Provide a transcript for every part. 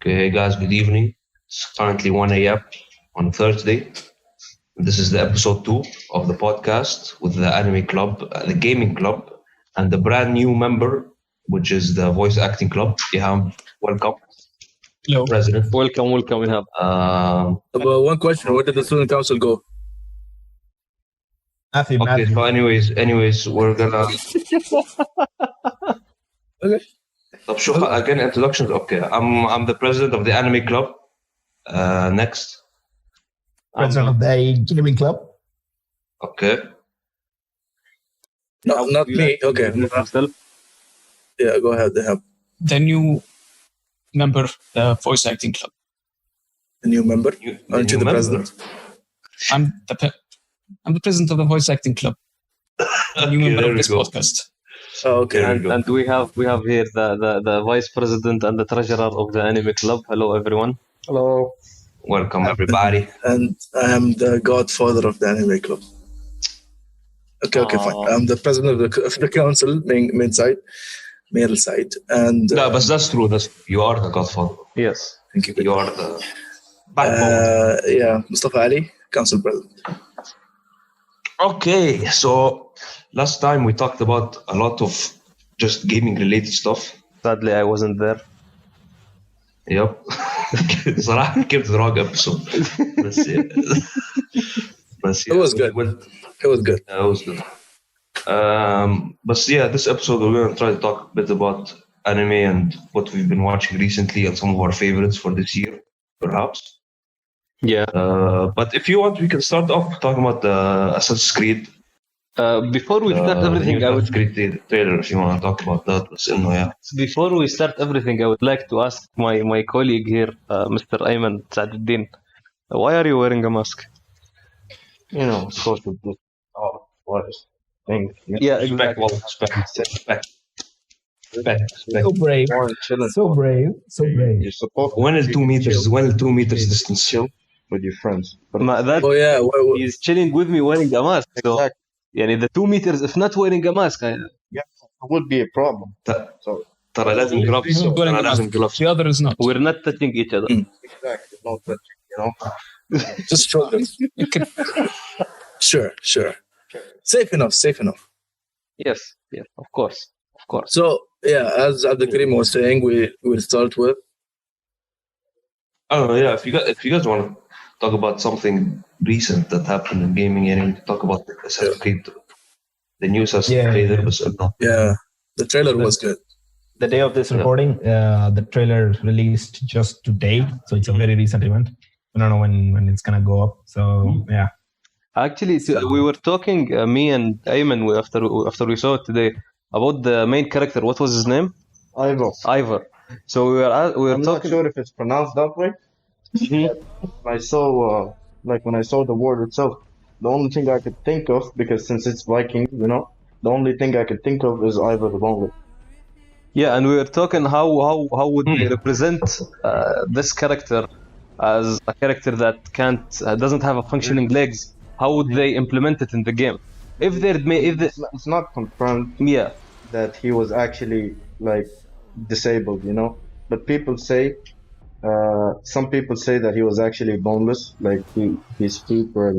Okay, hey guys, good evening. It's currently 1 a.m. on Thursday. This is the episode 2 of the podcast with the anime club, the gaming club, and the brand new member, which is the voice acting club. Iham, welcome. Hello. President. Welcome, Iham. One question: where did the student council go? Okay, so anyways, we're gonna. Okay. Again, introductions. Okay, I'm the president of the anime club. Next. President of the gaming club. Okay. No, not me. Okay. Yeah, go ahead. They have the new member, the voice acting club. a new member. Aren't you the president? I'm the president of the voice acting club. A new member of this podcast. Oh, okay. And we have here the vice president and the treasurer of the anime club. Hello, everyone. Hello. Welcome, everybody. And I am the godfather of the anime club. Okay, fine. I'm the president of the council, main side, male side, and No, but that's true. You are the godfather. Yes. thank you. You are the backbone. Yeah, Mustafa Ali, council president. Okay, so last time we talked about a lot of just gaming related stuff. Sadly, I wasn't there. Yep. صراحة كنت the wrong episode. It was good. It was good. Yeah, it was good. But yeah, this episode we're going to try to talk a bit about anime and what we've been watching recently and some of our favorites for this year, perhaps. Yeah. But if you want, we can start off talking about Assassin's Creed. Before we start everything, I would trailer. If you want to talk about that, Before we start everything, I would like to ask my colleague here, Mr. Ayman Saaduddin, why are you wearing a mask? You know, social distance. Oh, what is thing? Yeah, exactly. Respect. So brave. So brave. You're supposed When is 2 meters? When is 2 meters distance? chill with your friends. But That Oh yeah. he's chilling with me wearing a mask. So, exactly. the 2 meters, if not wearing a mask, It would be a problem. So ترى لازم gloves. He's not wearing a mask. The other is not. we're not touching each other. exactly, no touching, you know. Just shoulders. You can, Sure. Safe enough. Yes, of course. So yeah, as Abdul was saying, we will start with Oh yeah, if you guys want to talk about something recent that happened in gaming, and talk about Assassin's Creed, the new Assassin's Creed episode. the trailer was good. The day of this recording, the trailer released just today, so it's a very recent event. I don't know when it's gonna go up. So yeah. Actually, we were talking, me and Ayman, after we saw it today, about the main character. What was his name? Ivor. So we were I'm talking. not sure if it's pronounced that way. I saw, when I saw the word itself, the only thing I could think of, because since it's Viking, the only thing I could think of is Ivor the Boneless. Yeah, and we were talking how would they represent this character as a character that doesn't have a functioning legs. How would they implement it in the game? If It's not confirmed that he was actually disabled, but people say, some people say that he was actually boneless, his feet were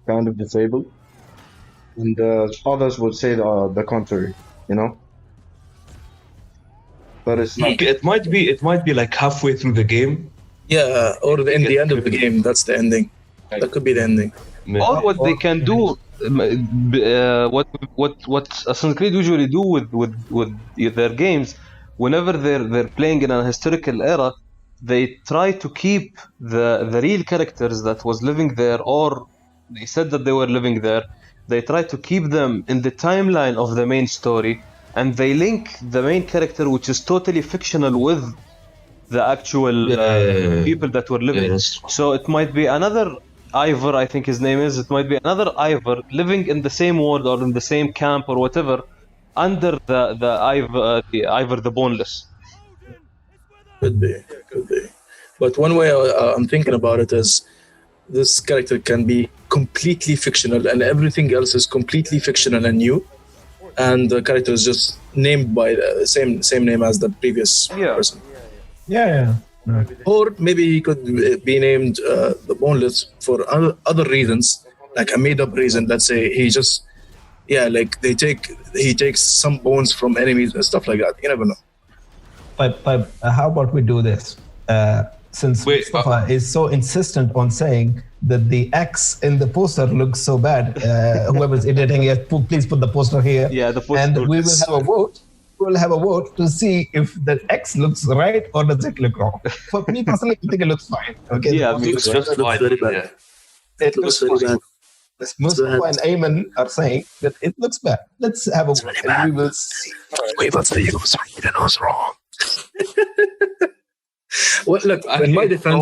kind of disabled, and others would say the contrary, But it's not. It might be like halfway through the game. Yeah, or in the end of the game. That's the ending. That could be the ending. Or what they can do, what Assassin's Creed usually do with their games, whenever they're playing in a historical era, they try to keep the real characters that was living there, or they said that they were living there. They try to keep them in the timeline of the main story, and they link the main character, which is totally fictional, with the actual people that were living. So it might be another Ivor, I think his name is. It might be another Ivor living in the same world or in the same camp or whatever, under the Ivor the Boneless. Could be. But one way I'm thinking about it is this character can be completely fictional, and everything else is completely fictional and new. And the character is just named by the same name as the previous person. Yeah. Or maybe he could be named the Boneless for other reasons, like a made-up reason. Let's say like he takes some bones from enemies and stuff like that. You never know. But how about we do this? Since Mustafa is so insistent on saying that the X in the poster looks so bad, whoever's editing it, please put the poster here. Yeah, the poster. And we will have a vote. We'll have a vote to see if the X looks right or does it look wrong. For me personally, I think it looks fine. Okay. Yeah, It looks just fine. Yeah. It looks very bad. Mustafa and Ayman are saying that it looks bad. Let's have a vote and we will see. Wait, let's see who's right and who's wrong. Well, look, in my defense,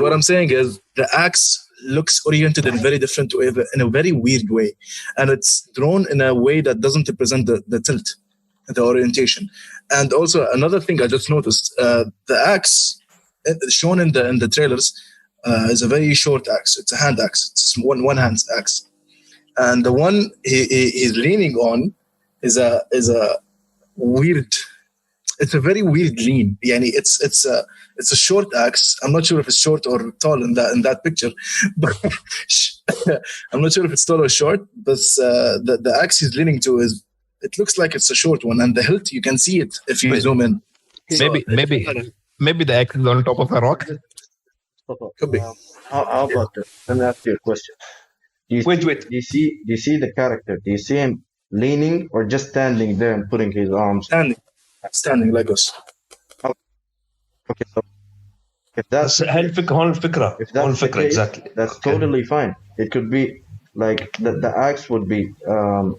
what I'm saying is the axe looks oriented in a very different way, in a very weird way, and it's drawn in a way that doesn't represent the tilt, the orientation. And also another thing I just noticed, the axe shown in the trailers is a very short axe. It's a hand axe. It's one hand axe, and the one he's leaning on is a weird. It's a very weird lean. Yani it's a short axe. I'm not sure if it's short or tall in that picture, but I'm not sure if it's tall or short. But the axe he's leaning to it looks like it's a short one, and the hilt you can see it if you zoom in. Maybe the axe is on top of a rock. Could be. How about this? Let me ask you a question. Wait. Do you see the character? Do you see him leaning or just standing there and putting his arms? Standing like us. Okay, so if that's هون الفكرة exactly. That's totally fine. It could be like the axe would be on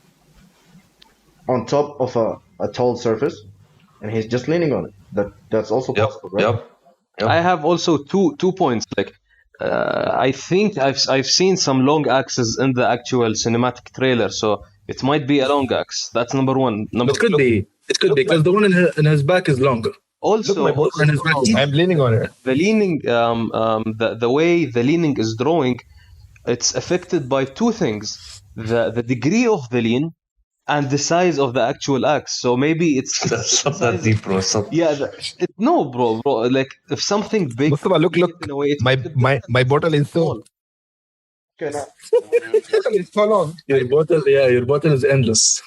top of a tall surface, and he's just leaning on it. That's also possible, right? Yep. I have also two points. Like, I think I've seen some long axes in the actual cinematic trailer, so it might be a long axe. That's number one. It could be because the one in his back is longer. Also, I'm leaning on it. The leaning, the way the leaning is drawing, it's affected by two things: the degree of the lean and the size of the actual axe. So maybe it's not that deep, bro. Yeah, no, bro. Like if something big. Mustafa, look. In a way, My bottle is so. Okay, now, It's so long. Your bottle is endless.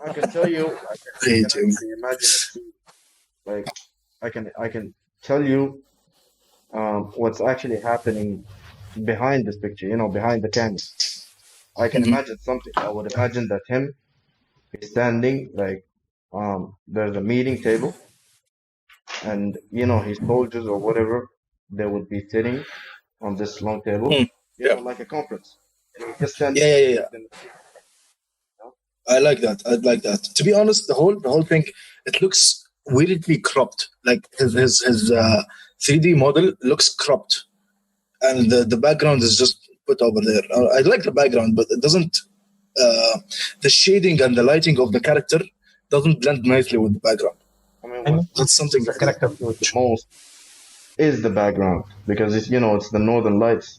I can tell you. Hey, Jim. Like I can tell you what's actually happening behind this picture, behind the canvas. I can imagine something. I would imagine that he's standing like there's a meeting table, and his soldiers or whatever, they would be sitting on this long table, like a conference. Just standing. Yeah. I like that. I'd like that. To be honest, the whole thing, it looks weirdly cropped. Like his 3D model looks cropped, and the background is just put over there. I like the background, but it doesn't. The shading and the lighting of the character doesn't blend nicely with the background. I mean, that's something the character the most is the background, because it's the northern lights.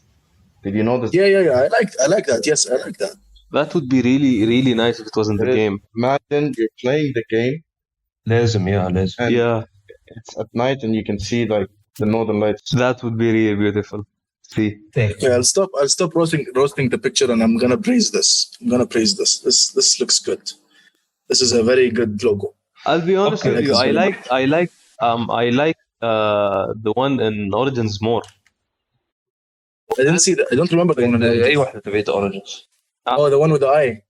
Did you know this? Yeah. I like that. Yes, I like that. That would be really, really nice if it was in the game. Imagine you're playing the game. لازم. And it's at night and you can see like the northern lights. That would be really beautiful. See. Yeah, I'll stop roasting the picture, and I'm gonna praise this. This looks good. This is a very good logo. I'll be honest with you. I like the one in Origins more. I didn't see that. I don't remember the one. أي واحدة تبعت Origins. Oh, the one with the eye.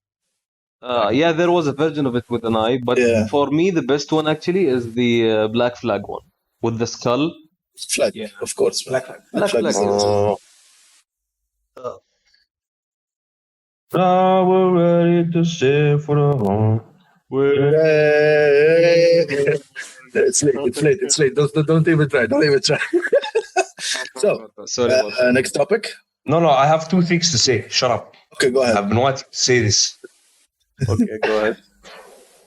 Yeah, there was a version of it with an eye, but for me, the best one actually is the Black Flag one with the skull. Flag, of course. Black Flag. Now we're ready to stay for the home. It's late. Don't even try. So, sorry. Next topic. No, I have two things to say. Shut up. Okay, go ahead. I've been wanting to say this. Okay, go ahead.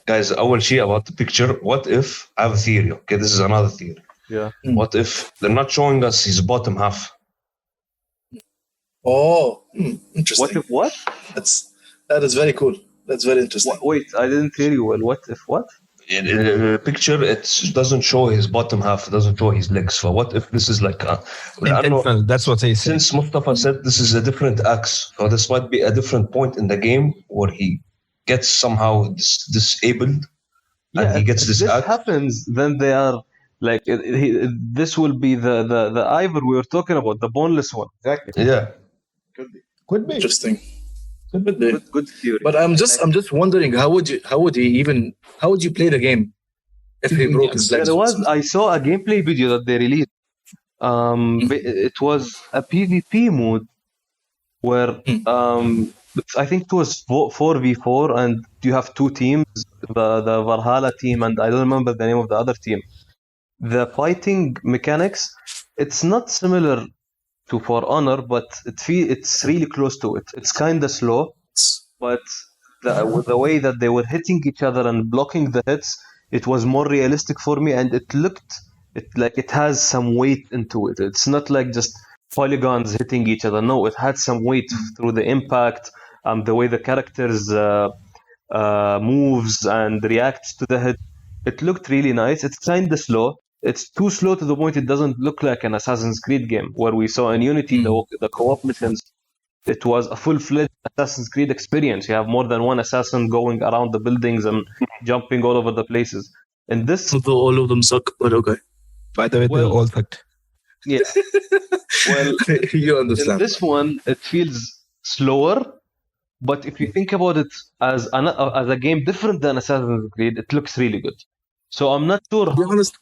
Guys, أول شيء about the picture. What if I have a theory? Okay, this is another theory. Yeah. What if they're not showing us his bottom half? Oh, interesting. What if what? That is very cool. That's very interesting. Wait, I didn't hear you well. What if what? in the picture, it doesn't show his bottom half. It doesn't show his legs. So what if this is like I don't know. Intentional, that's what they say. Since Mustafa said this is a different axe, so this might be a different point in the game where he gets somehow disabled, and he gets if this this axe. happens, then they are like this will be the ivory we were talking about, the boneless one. Exactly. Yeah. Could be. Interesting. Could be. Good theory. But I'm just wondering how would you play the game if he broke his legs? I saw a gameplay video that they released. It was a PvP mode where I think it was 4v4, and you have two teams, the Valhala team, and I don't remember the name of the other team. The fighting mechanics, it's not similar to For Honor, but it's really close to it. It's kind of slow, but the way that they were hitting each other and blocking the hits, it was more realistic for me, and it looked like it has some weight into it. It's not like just polygons hitting each other. No, it had some weight through the impact, the way the characters moves and reacts to the hit. It looked really nice. It's kind of slow. It's too slow to the point it doesn't look like an Assassin's Creed game where we saw in Unity the co-op missions. It was a full-fledged Assassin's Creed experience. You have more than one assassin going around the buildings and jumping all over the places. And this, although all of them suck, but okay. By the way, they're all fucked. Yeah. Well, you understand. In this one, it feels slower, but if you think about it as a game different than Assassin's Creed, it looks really good. So I'm not sure. To be honest,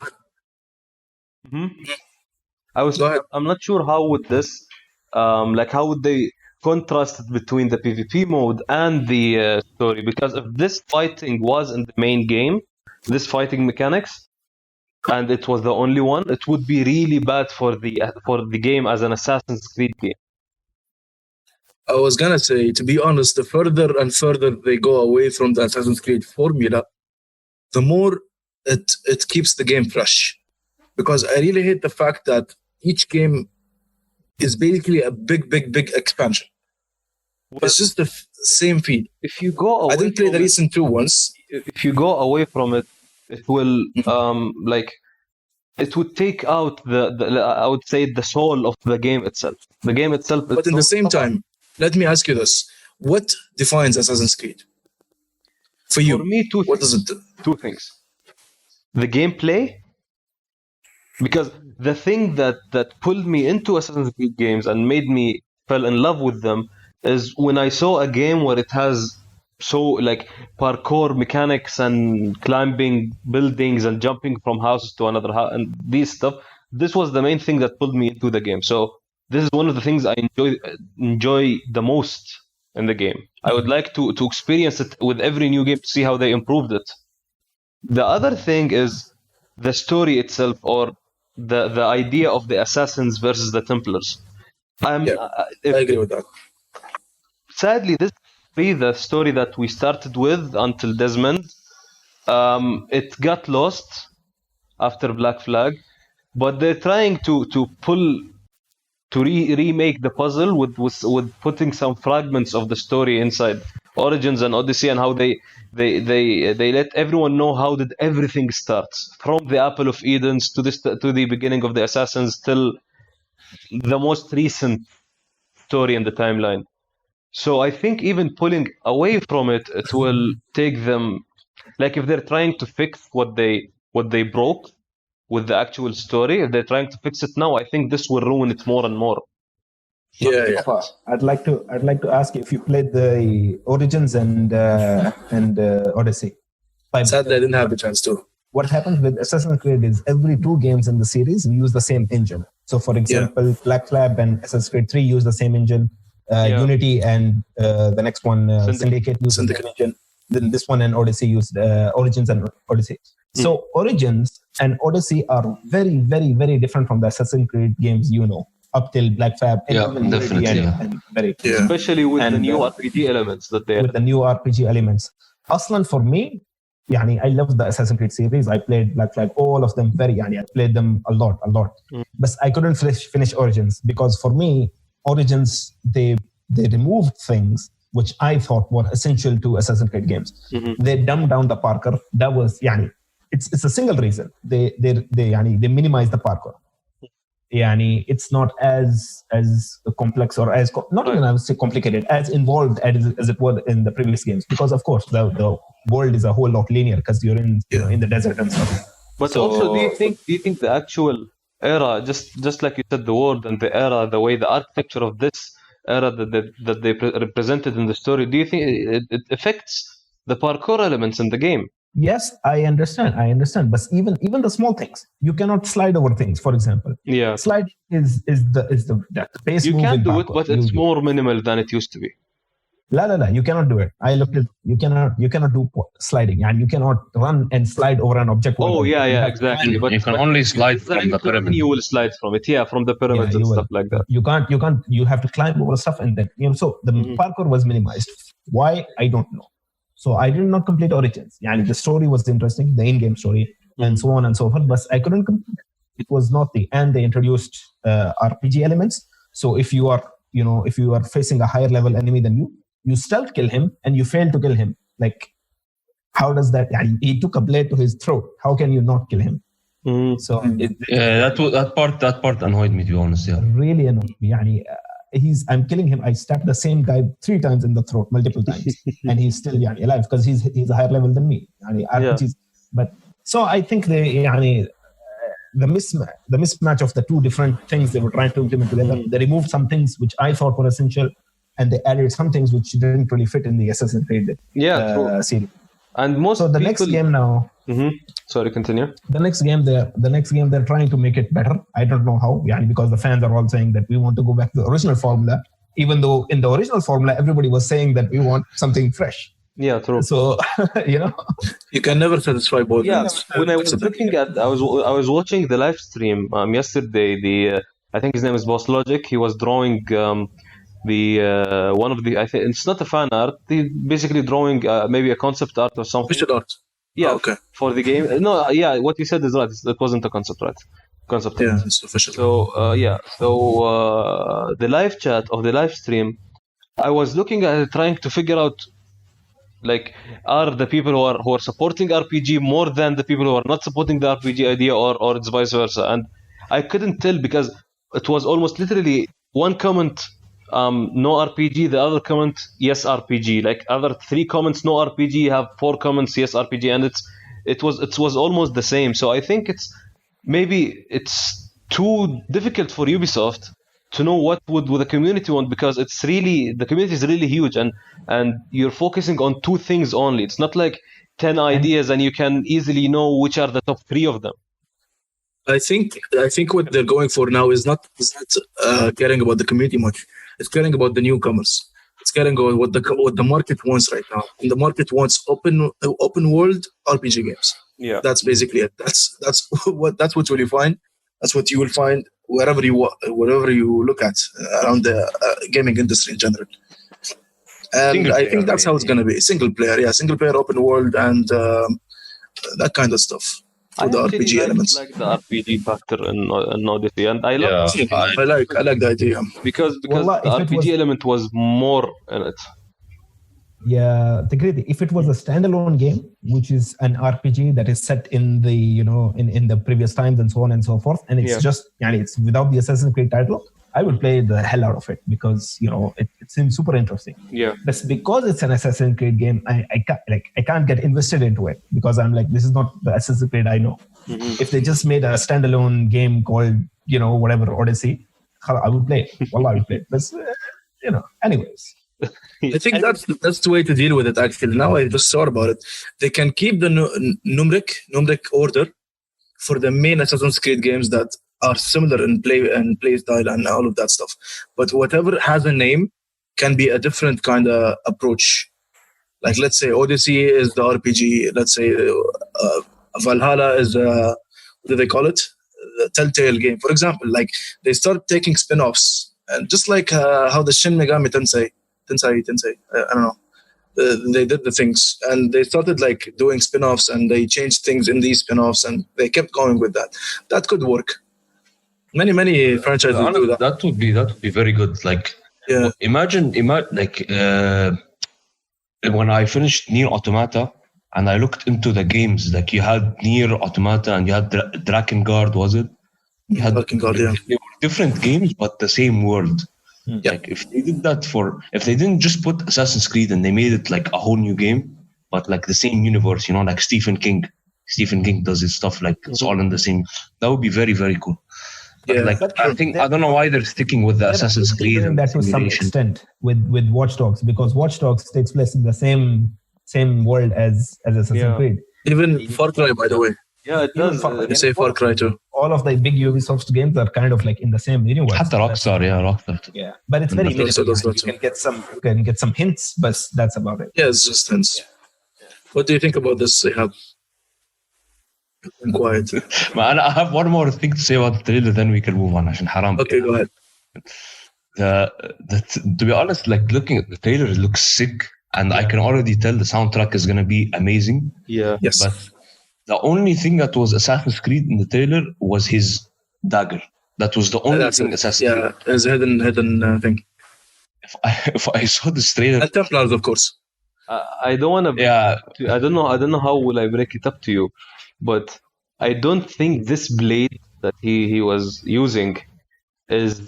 I'm not sure how would this, how would they contrast it between the PvP mode and the story? Because if this fighting was in the main game, this fighting mechanics, and it was the only one, it would be really bad for the game as an Assassin's Creed game. I was gonna say, to be honest, the further and further they go away from the Assassin's Creed formula, the more it keeps the game fresh. Because I really hate the fact that each game is basically a big expansion. Well, it's just the same feed. If you go away, I didn't play the recent two ones. If you go away from it, it will it would take out the I would say the soul of the game itself. The game itself. But in the same time, let me ask you this: what defines Assassin's Creed for you? For me, what does it do? Two things: the gameplay. Because the thing that pulled me into Assassin's Creed games and made me fell in love with them is when I saw a game where it has parkour mechanics and climbing buildings and jumping from houses to another house and these stuff. This was the main thing that pulled me into the game. So this is one of the things I enjoy the most in the game. I would like to experience it with every new game to see how they improved it. The other thing is the story itself, or the idea of the assassins versus the Templars. I agree with that. Sadly, this is the story that we started with until Desmond. It got lost after Black Flag, but they're trying to remake the puzzle with putting some fragments of the story inside Origins and Odyssey, and how they let everyone know how did everything start from the Apple of Edens to the beginning of the Assassins till the most recent story in the timeline. So I think even pulling away from it will take them, like if they're trying to fix what they broke with the actual story, if they're trying to fix it now, I think this will ruin it more and more. Yeah. I'd like to ask you if you played the Origins and Odyssey. Sadly, I didn't have the chance to. What happens with Assassin's Creed is every 2 games in the series use the same engine. So, for example, Black Flag and Assassin's Creed 3 use the same engine. Unity and the next one, Syndicate, use the same engine. Then this one and Odyssey used Origins and Odyssey. So Origins and Odyssey are very, very, very different from the Assassin's Creed games, up till Black Flag. Definitely. Especially with the new RPG elements that they have. With the new RPG elements. Aslan, for me, I love the Assassin's Creed series. I played Black Flag, all of them I played them a lot. But I couldn't finish Origins because for me, Origins, they removed things which I thought were essential to Assassin's Creed games. Mm-hmm. They dumbed down the parkour. That was it's a single reason. They minimize the parkour. It's not as complex or as not even I would say complicated, as involved as it was in the previous games, because of course the world is a whole lot linear because you're in the desert and stuff. But also, do you think the actual era, just like you said, the world and the era, the way the architecture of this era that they represented in the story, do you think it affects the parkour elements in the game? Yes, I understand. But even the small things, you cannot slide over things. For example, sliding is the base. You move can in do it, parkour. but it's more minimal than it used to be. La, you cannot do it. I looked at you cannot do sliding, and you cannot run and slide over an object. Oh yeah, exactly. But you can only slide from the pyramid. You will slide from it, from the pyramids and stuff like that. You can't. You have to climb over stuff, and then so the parkour was minimized. Why? I don't know. So I did not complete Origins. The story was interesting, the in-game story, and so on and so forth. But I couldn't complete it. It was not and they introduced RPG elements. So if you are facing a higher level enemy than you stealth kill him and you fail to kill him. Like, how does that? He took a blade to his throat. How can you not kill him? So that part annoyed me, to be honest. Yeah, really annoyed me. I'm killing him. I stabbed the same guy 3 times in the throat, multiple times, and he's still alive because he's a higher level than me. RPGs. But so I think the mismatch of the two different things they were trying to implement together. They removed some things which I thought were essential, and they added some things which didn't really fit in the Assassin's Creed series. And next game now. Sorry, continue. The next game they're trying to make it better. I don't know how, because the fans are all saying that we want to go back to the original formula, even though in the original formula everybody was saying that we want something fresh. Yeah, true. So you can never satisfy both. Yeah, when I was looking at, I was watching the live stream yesterday. I think his name is Boss Logic. He was drawing one of the, I think it's not a fan art. He basically drawing maybe a concept art or something. Visual art. Yeah, okay. For the game. No, what you said is right. It wasn't a concept art. Yeah, it's official. So the live chat of the live stream, I was looking at it, trying to figure out, like, are the people who are supporting RPG more than the people who are not supporting the RPG idea, or it's vice versa? And I couldn't tell because it was almost literally one comment, no RPG, the other comment, yes RPG. Like, other 3 comments, no RPG, you have 4 comments, yes RPG, and it was almost the same. So I think it's too difficult for Ubisoft to know what would the community want, because the community is really huge, and you're focusing on 2 things only. It's not like 10 ideas and you can easily know which are the top 3 of them. I think what they're going for now is not caring about the community much. It's caring about the newcomers. It's caring about what the market wants right now. And the market wants open world RPG games. Yeah, that's basically it. That's what you will find. That's what you will find wherever you look at around the gaming industry in general. And I think that's how it's going to be. Single player, open world, and that kind of stuff. For the RPG elements. I like the RPG factor in Odyssey, and I love it. I like the idea because the RPG element was more in it. Yeah, if it was a standalone game, which is an RPG that is set in the in the previous times and so on and so forth, and it's just it's without the Assassin's Creed title, I would play the hell out of it because it seems super interesting. Yeah, but because it's an Assassin's Creed game, I can't get invested into it because I'm like, this is not the Assassin's Creed I know. Mm-hmm. If they just made a standalone game called whatever Odyssey, I would play it. Well, I would play it. But anyways. I think that's the way to deal with it. Actually, now I just thought about it. They can keep the numeric order for the main Assassin's Creed games that are similar in play style and all of that stuff. But whatever has a name can be a different kind of approach. Like, let's say Odyssey is the RPG. Let's say Valhala is what do they call it? The Telltale game, for example. Like, they start taking spin-offs, and just like how the Shin Megami Tensei, I don't know. They did the things, and they started like doing spin-offs, and they changed things in these spin-offs, and they kept going with that. That could work. Many franchises do that. That would be very good. Like, Yeah. Imagine like when I finished Nier Automata and I looked into the games, like you had Nier Automata and you had Drakengard, was it? You had Drakengard, yeah. They were different games, but the same world. Yeah. Like if they did that if they didn't just put Assassin's Creed and they made it like a whole new game, but like the same universe, you know, like Stephen King. Stephen King does his stuff like it's all in the same. That would be very, very cool. But Yeah. like I think I don't know why they're sticking with the Assassin's Creed doing and that to some simulation. extent with Watch Dogs, because Watch Dogs takes place in the same world as Assassin's Creed. Even Far Cry, by the way. Yeah, it does. You say Far Cry too. All of the big Ubisoft games are kind of like in the same universe. حتى Rockstar, Rockstar. Yeah, but it's very Rockstar does minimal. that You can get some hints, but that's about it. Yeah, it's just hints. What do you think about this, Ihab? I'm quiet. I have one more thing to say about the trailer, then we can move on. عشان حرام. Okay, go ahead. To be honest, like looking at the trailer, it looks sick, and I can already tell the soundtrack is gonna be amazing. Yeah. Yes. But the only thing that was Assassin's Creed in the trailer was his dagger. That was the only thing Assassin's Creed. Yeah, it's a hidden thing. If I saw this trailer, And Templars, of course. I don't want to. yeah, I don't know how will I break it up to you, but I don't think this blade that he was using is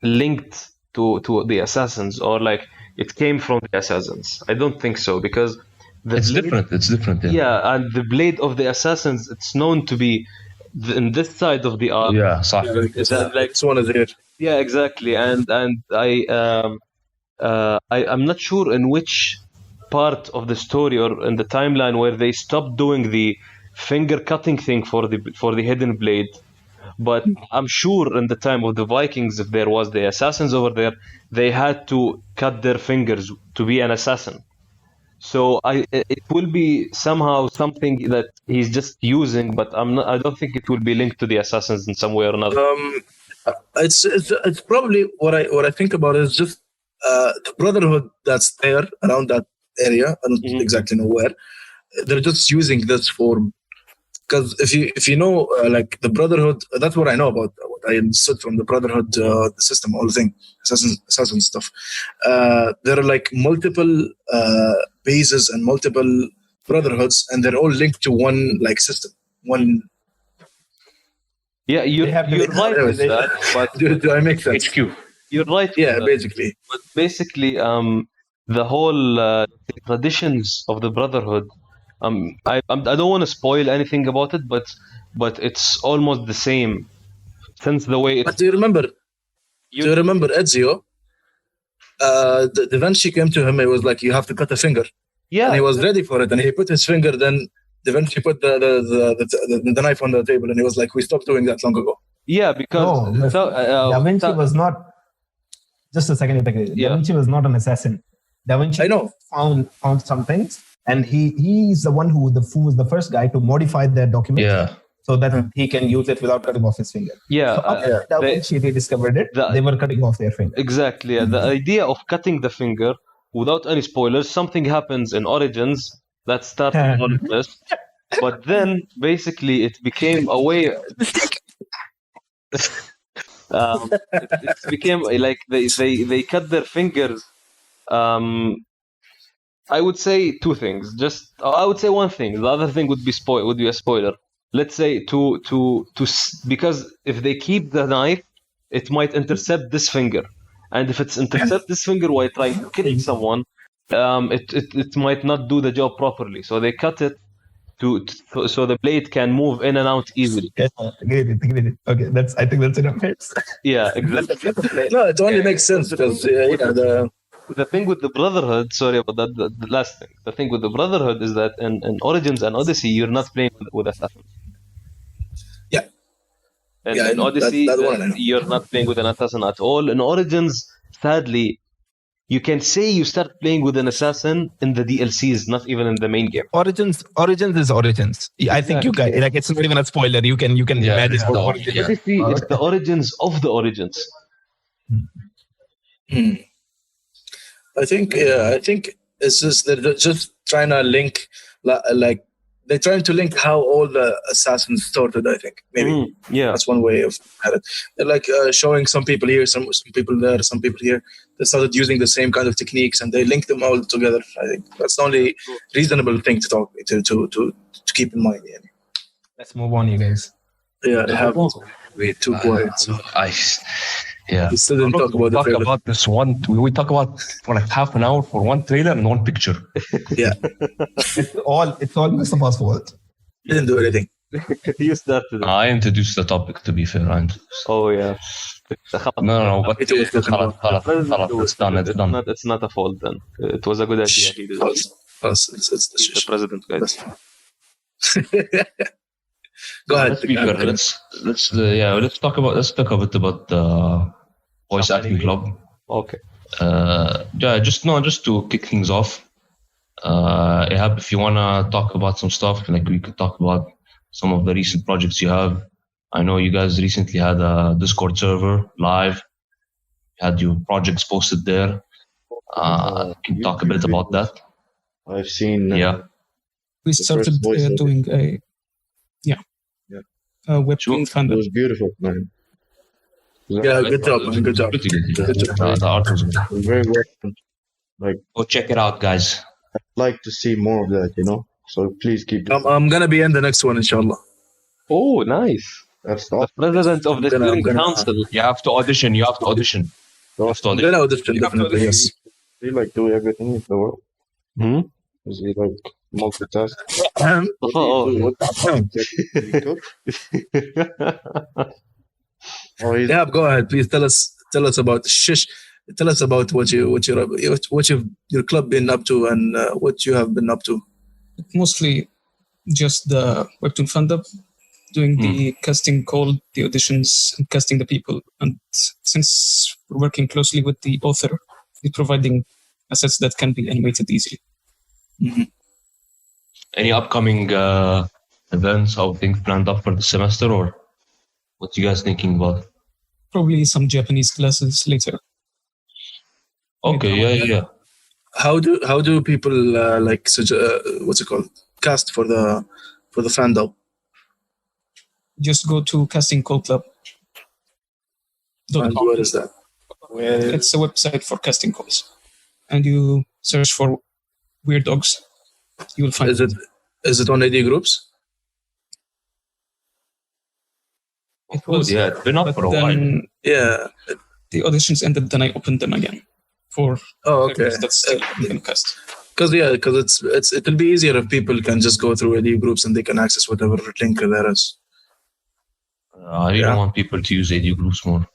linked to the assassins, or like it came from the assassins. I don't think so, because it's different. It's different. Yeah, and the blade of the assassins, it's known to be in this side of the arm. Yeah, صح. It's one of the here. Yeah, exactly. And I'm not sure in which part of the story or in the timeline where they stopped doing the finger cutting thing for the hidden blade. But I'm sure in the time of the Vikings, if there was the assassins over there, they had to cut their fingers to be an assassin. So it will be somehow something that he's just using, but I don't think it will be linked to the assassins in some way or another. It's probably what I think about is just the brotherhood that's there around that area. I don't exactly know where. They're just using this form. Because if you know, like the Brotherhood, that's what I know about what I understood from the Brotherhood system, all the thing, assassin stuff. There are like multiple bases and multiple brotherhoods, and they're all linked to one like system. One. Yeah, you're right with that. But do I make sense? HQ. You're right. Yeah, basically. But basically, the whole traditions of the Brotherhood. I don't want to spoil anything about it, but it's almost the same since the way. But do you remember Ezio? The Vinci came to him. He was like, "You have to cut a finger." Yeah, and he was ready for it, and he put his finger. Then Da Vinci put the knife on the table, and he was like, "We stopped doing that long ago." Yeah, because Da Vinci was not. Just a second, Da Vinci was not an assassin. Da Vinci found some things. And he's the one who was the first guy to modify their document so that he can use it without cutting off his finger. Yeah. So after Da Vinci rediscovered it, they were cutting off their finger. Exactly. Yeah. The idea of cutting the finger, without any spoilers, something happens in Origins that started all of this. But then, basically, it became a way... it became like they cut their fingers... I would say two things. I would say one thing. The other thing would be a spoiler. Let's say because if they keep the knife, it might intercept this finger, and if it's intercept this finger while trying to kill someone, it might not do the job properly. So they cut it so the blade can move in and out easily. Get it. Okay, I think that's enough. Yeah, exactly. No, it only makes sense because the thing with the Brotherhood, sorry about that, the last thing. The thing with the Brotherhood is that in Origins and Odyssey, you're not playing with assassins. Yeah. In Odyssey, you're not playing with an assassin at all. In Origins, sadly, you can say you start playing with an assassin in the DLCs, not even in the main game. Origins is Origins. I think you guys, like, it's not even a spoiler. You can imagine what Origins is. Odyssey is the origins of the origins. I think it's just they're just trying to link like they're trying to link how all the assassins started. I think maybe Yeah. that's one way of at it. They're like showing some people here, some people there, some people here. They started using the same kind of techniques, and they link them all together. I think that's the only reasonable thing to keep in mind. Yeah, Let's move on, you guys. yeah, they have way too quiet. So we still didn't talk about the talk trailer. about this one. We talk about for like half an hour for one trailer and one picture. Yeah, It's all Mustafa's fault. didn't do anything. You started it. I introduced the topic, to be fair. Oh yeah. No, but It was talking about- it's done. It's done. It's not a fault then. It was a good idea. He did it. Us, it's the He's the shit. president, guys. Go ahead. Let's be fair. Let's talk a bit about the voice acting club. Okay. Just to kick things off. Ihab, if you wanna talk about some stuff, like we could talk about some of the recent projects you have. I know you guys recently had a Discord server live. You had your projects posted there. Can you talk a bit about that? I've seen. Yeah. We The started first voice doing a webtoon It fandom. was beautiful, man. Yeah, good job, man. Good job. Pretty good. Good job. The art was good. It was very well done. Go check it out, guys. I'd like to see more of that, So please keep doing I'm gonna be in the next one, inshallah. Oh, nice. That's The awesome. president of the I'm steering gonna- council. You have to audition. You have to audition. You have to I'm audition. gonna audition, definitely. Yes. He do everything in the world. Hmm? Is he multitask? Oh, He cook? Oh, he's Yeah, go ahead. Please tell us about shish. Tell us about what your club been up to and what you have been up to. Mostly just the webtoon fandom, doing the casting call, the auditions, and casting the people. And since we're working closely with the author, we're providing assets that can be animated easily. Any upcoming events or things planned up for the semester, or what you guys thinking about? Probably some Japanese classes later. Okay, yeah. How do people what's it called? Cast for the fandom? Just go to Casting Call Club. And what is that? It's a website for casting calls, and you search for Weird Dogs. You will find Is it on AD groups? it was. Yeah, it's been up But for a while. then Yeah. the auditions ended. Then I opened them again for Oh, okay. characters that's still in the cast. Because it'll be easier if people can just go through AD groups and they can access whatever link there is. I really want people to use AD groups more.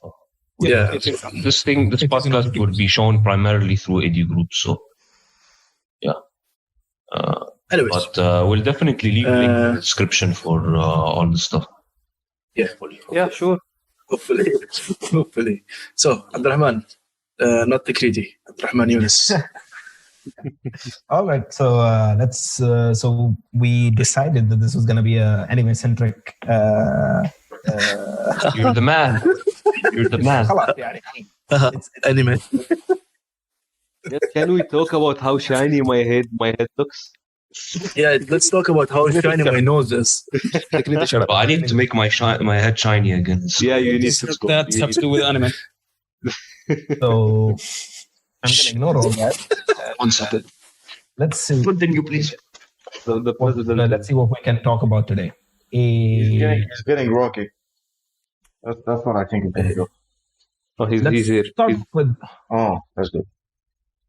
Yeah. This podcast will be shown primarily through AD groups, so yeah. Anyways, But we'll definitely leave a link in the description for all the stuff. yeah. yeah, sure. Hopefully. So, Abdurrahman, not the greedy, Abdurrahman Yunus. All right, so let's. So we decided that this was going to be a anime-centric. You're the man. You're the man. Anime. Can we talk about how shiny my head looks? Yeah, let's talk about how shiny my nose is. But I need to make my head shiny again. So Yeah, you need to. That have to do with anime. So I'm going to ignore all that. one second. Let's see. Continue, please. The president. Let's see what we can talk about today. He's getting rocky. That's what I think is going to go. Oh, he's Let's here. start with. Oh, that's good.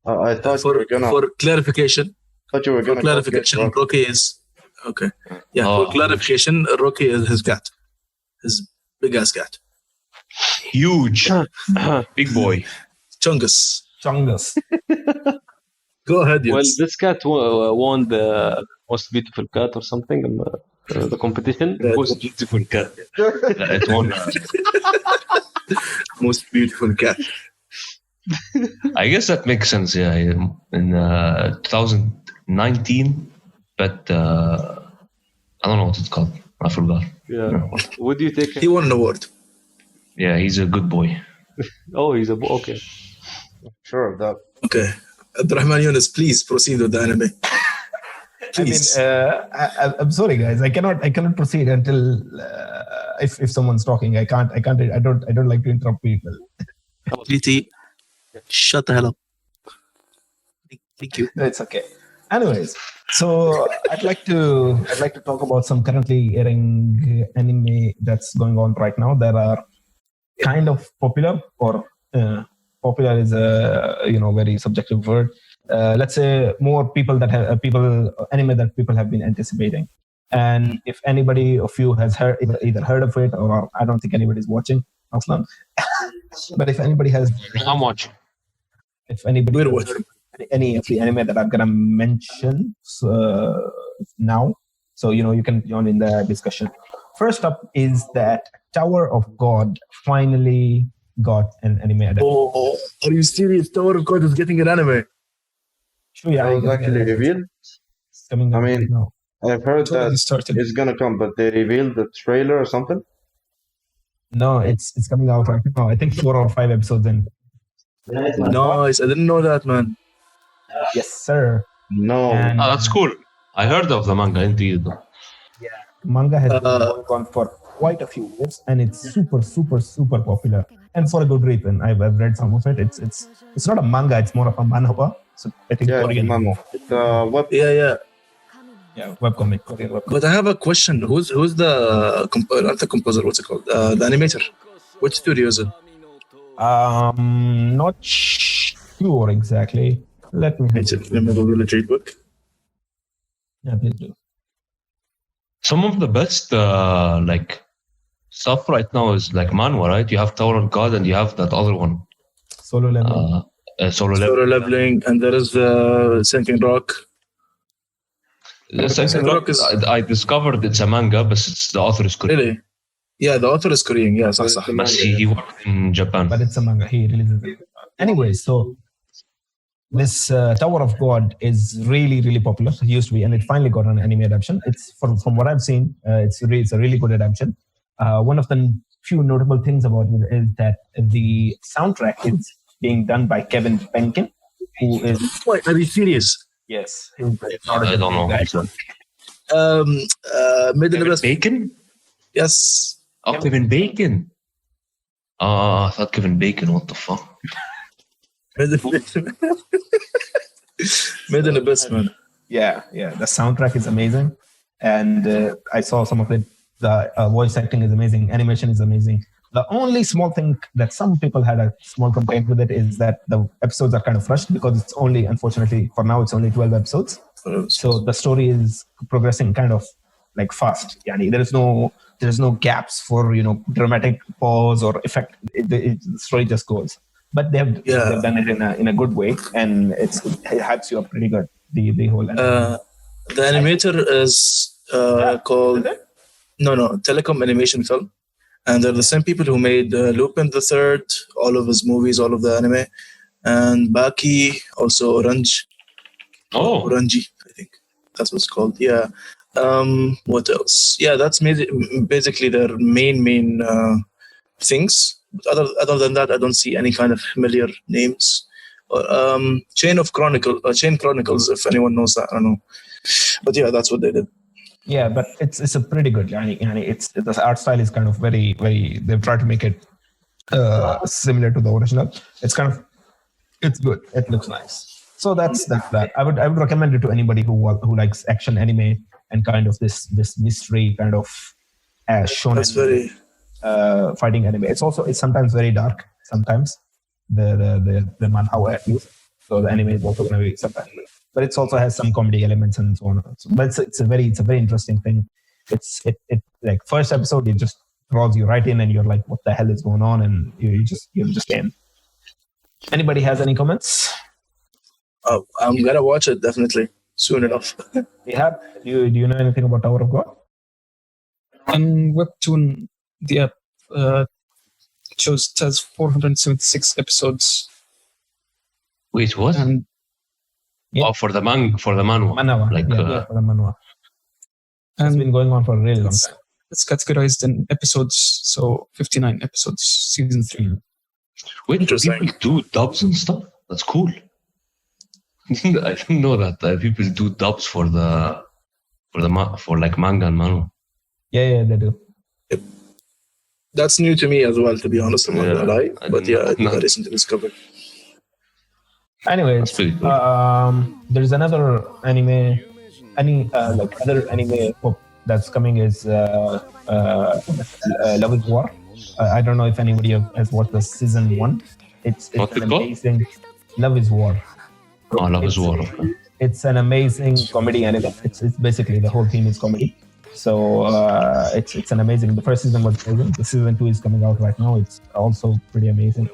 I thought you were gonna. For clarification, Thought you were for gonna. clarification, Rocky is okay. Yeah, for clarification, Rocky is his cat, his big ass cat, Huge. Big boy. Chungus. Chungus. Go ahead, Well, Yunus. this cat won the most beautiful cat or something in the competition. Most beautiful cat. It won. Most beautiful cat. I guess that makes sense. Yeah, in 2019, but I don't know what it's called. I forgot. Yeah. Would you take He him? won an award. Yeah, he's a good boy. Oh, he's a okay. Sure of that. Okay, Abdurrahman Yunus, please proceed with the anime. I mean, I'm sorry, guys. I cannot proceed until if someone's talking. I don't like to interrupt people. GT, shut the hell up. Thank you. It's okay. Anyways, so I'd like to talk about some currently airing anime that's going on right now that are kind of popular, or popular is a very subjective word. Let's say more people that have anime that people have been anticipating. And if anybody of you has either heard of it, or I don't think anybody's watching, Aslan. But if anybody has, I'm watching. if anybody We're has watching. heard any of the anime that I'm gonna mention now, so you can join in the discussion. First up is that Tower of God finally got an anime adaptation. Oh, are you serious? Tower of God is getting an anime. Sure, yeah, That was actually revealed. it's coming out I mean, right now. I've heard It's already that started. it's gonna come, but they revealed the trailer or something. No, it's coming out right now. I think 4 or 5 episodes in. Nice. I didn't know that, man. Yes, sir. No. And That's cool. I heard of the manga indeed. manga has been going on for quite a few years, and it's super, super, super popular, and for a good reason. I've read some of it. It's not a manga; it's more of a manhwa. So I think Yeah, Korean. it's what? Yeah. Yeah, webcomic. Korean webcomic. But I have a question. Who's the not the composer? What's it called? The animator. Which studio is it? Not sure exactly. Let me. Let me Google the trade book. Yeah, please do. Some of the best stuff right now is like manhwa, right? You have Tower of God and you have that other one. Solo level. Solo Solo Leveling. Leveling, and there is Sinking Rock. The second rock is I discovered it's a manga, but the author is Korean. Really? Yeah, the author is Korean. Yeah, صح. But he worked in Japan. But it's a manga. He releases it. Anyway, so this Tower of God is really, really popular. It used to be, and it finally got an anime adaptation. It's from what I've seen, it's a really good adaptation. One of the few notable things about it is that the soundtrack is being done by Kevin Penkin, who is Wait, are you serious? yes, I don't know. Middle Kevin of Bacon? Yes. Oh, Kevin Bacon. I thought Kevin Bacon. What the fuck? Middle Abyss, man. Yeah. The soundtrack is amazing, and I saw some of it. The voice acting is amazing. Animation is amazing. The only small thing that some people had a small complaint with it is that the episodes are kind of rushed because it's only, unfortunately, for now, it's only 12 episodes. So the story is progressing kind of like fast. Yani, there is no gaps for dramatic pause or effect. The story just goes. But they've done it in a good way, and it hypes you up pretty good. The whole the animator is called Telecom Animation Film, and they're the same people who made Lupin the Third, all of his movies, all of the anime, and Baki, also Orange. Orange, I think that's what's called. Yeah. What else? Yeah, that's basically their main things. Other than that, I don't see any kind of familiar names. Chain Chronicles, if anyone knows that, I don't know. But yeah, that's what they did. Yeah, but it's a pretty good. It's the art style is kind of very, very. They've tried to make it similar to the original. It's good. It looks nice. So that's that. I would recommend it to anybody who likes action anime and kind of this mystery kind of shonen. That's very fighting anime. It's sometimes very dark. Sometimes the manhwa at least. So the anime is also going to be sometimes, but it also has some comedy elements and so on. But it's a very interesting thing. It like first episode, it just draws you right in, and you're like, what the hell is going on? And you're just in. Anybody has any comments? Oh, I'm gonna watch it definitely soon enough. Do you know anything about Tower of God? On Webtoon, the app shows it has 476 episodes. Wait, what? And Oh, for the manhwa. Manhwa. Like, for the manhwa. It's been going on for a really long time. It's categorized in episodes, so 59 episodes, season 3. Wait, do Interesting. people do dubs and stuff? That's cool. I didn't know that people do dubs for like manga and manga. Yeah, they do. That's new to me as well, to be honest. I'm not gonna lie, but yeah, I recently discovered. Anyways, there's another anime, other anime that's coming is Love is War. I don't know if anybody has watched the season 1. It's an amazing. Love is War. Oh, Love is War. Okay. It's an amazing comedy anime. It's basically the whole theme is comedy. So it's an amazing. The first season was amazing. The season 2 is coming out right now. It's also pretty amazing.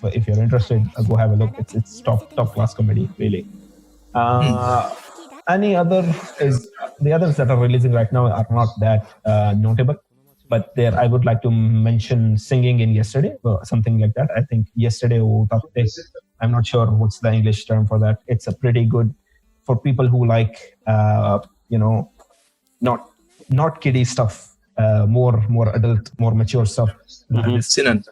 If you're interested, go have a look. It's top class comedy, really. The others that are releasing right now are not that notable. But there, I would like to mention Singing in Yesterday, or something like that. I think Yesterday Utatte. I'm not sure what's the English term for that. It's a pretty good for people who like, not kiddie stuff, more adult, more mature stuff. Seinen.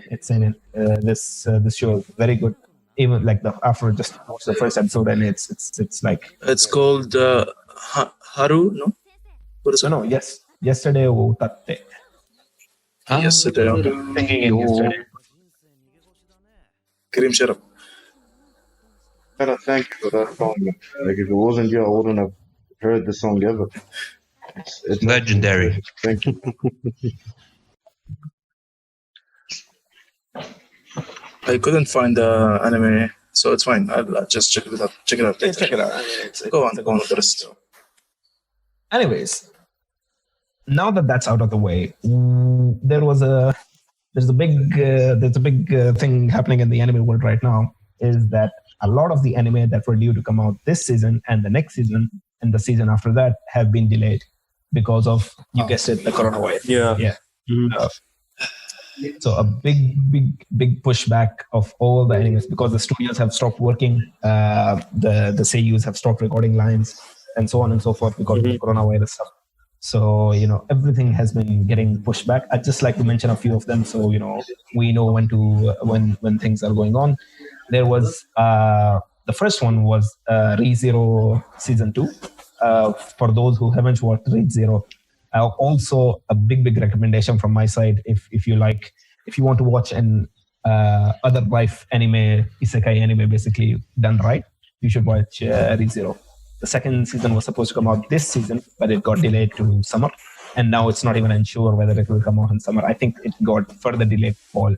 It's Seinen. This show is very good. Even like after just watch the first episode, and it's like it's called Haru, no? What is it? No, yes. Yesterday Utatte. Yesterday. Singing in Yesterday. Kareem Sharaf. Thank you for that song. Like if it wasn't you, I wouldn't have heard the song ever. It's legendary. Thank you. I couldn't find the anime, so it's fine. I'll just check it out. Check it out. Yeah, check it out. Go on with the rest. Anyways, now that that's out of the way, there's a big thing happening in the anime world right now. Is that a lot of the anime that were due to come out this season and the next season and the season after that have been delayed because of, you guessed it, the coronavirus. Yeah. Mm-hmm. So a big pushback of all the animes because the studios have stopped working, the seiyus have stopped recording lines, and so on and so forth because of the coronavirus stuff. So everything has been getting pushed back. I'd just like to mention a few of them, so we know when things are going on. There was the first one was Re:Zero season 2. For those who haven't watched Re:Zero. Also, a big recommendation from my side. If you want to watch an other life anime, isekai anime, basically done right, you should watch Re:Zero. The second season was supposed to come out this season, but it got delayed to summer, and now it's not even unsure whether it will come out in summer. I think it got further delayed fall,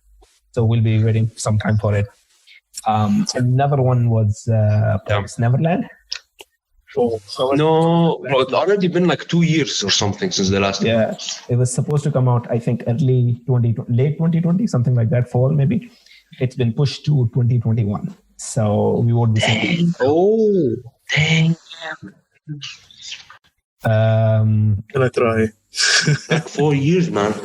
so we'll be waiting some time for it. Another one was Neverland. No, bro, it's already been like 2 years or something since the last. Yeah, it was supposed to come out, I think, late 2020, something like that, fall maybe. It's been pushed to 2021, so we won't be seeing. Oh, dang! Can I try? Like 4 years, man.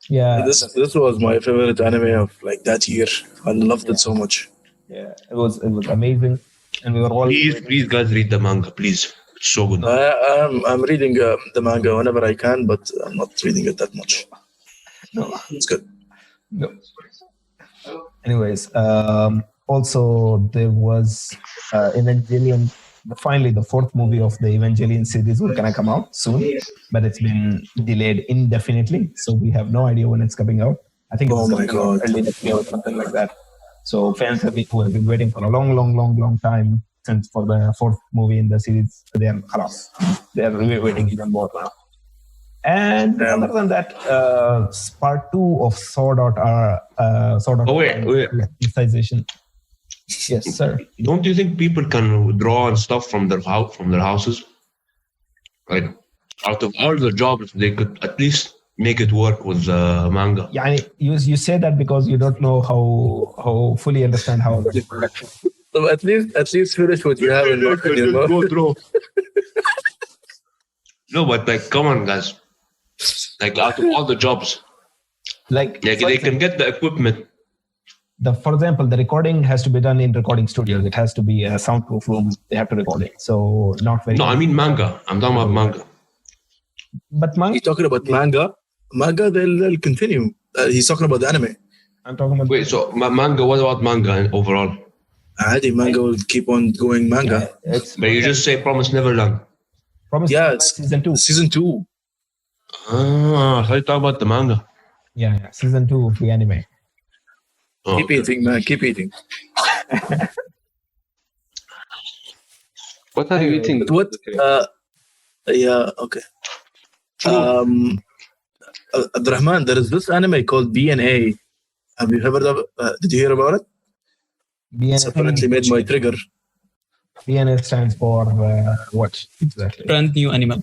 Yeah, this was my favorite anime of like that year. I loved it so much. Yeah, it was amazing. And we were all please guys read the manga, please. It's so good. I'm reading the manga whenever I can, but I'm not reading it that much. No, it's good. No. Anyways, also there was Evangelion. Finally, the fourth movie of the Evangelion series was gonna come out soon, but it's been delayed indefinitely, so we have no idea when it's coming out. I think it's coming out early next year or something like that. So fans who have been waiting for a long time since for the fourth movie in the series, they're waiting even more now. And other than that, part 2 of Sword Art wait. Alicization. Yes, sir. Don't you think people can draw and stuff from their houses? Like out of all the jobs, they could at least make it work with manga. Yeah, you say that because you don't know how fully understand how the production. So at least finish what you have in mind. Go through. No, but like, come on, guys. Like out of all the jobs, like they can get the equipment. For example, the recording has to be done in recording studios. It has to be a soundproof room. They have to record it. So not very. No, I mean manga. I'm talking about manga. But manga. You're talking about manga. Manga, they'll continue. He's talking about the anime. I'm talking about. Wait, so manga? What about manga overall? Adi, manga will keep on going manga. But you just say Promise Neverland. Promise Yeah, Neverland it's season 2. Season 2. I thought you talk about the manga. Yeah, season 2 of the anime. Oh, Keep okay. eating, man. Keep eating. What are you Anyway, eating? But what? Yeah, okay. Abdurrahman, there is this anime called BNA. Have you heard of? Did you hear about it? It's apparently made my trigger. BNA stands for what exactly? Brand new animal.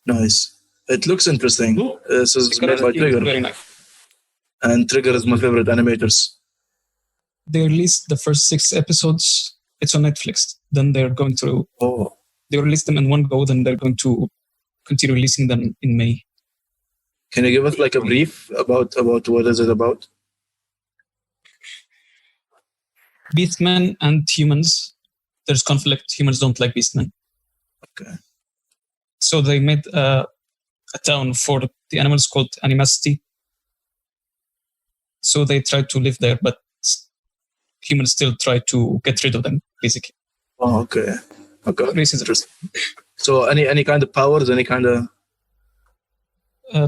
Nice. It looks interesting. This is made by It's Trigger, very nice. and Trigger is my favorite animators. They released the first 6 episodes. It's on Netflix. Then they're going to they release them in one go. Then they're going to continue releasing them in May. Can you give us like a brief about what is it about? Beastmen and humans. There's conflict. Humans don't like beastmen. Okay. So they made a town for the animals called Animacity. So they try to live there, but humans still try to get rid of them, basically. Oh, okay. Racism. Interesting. So any kind of powers, any kind of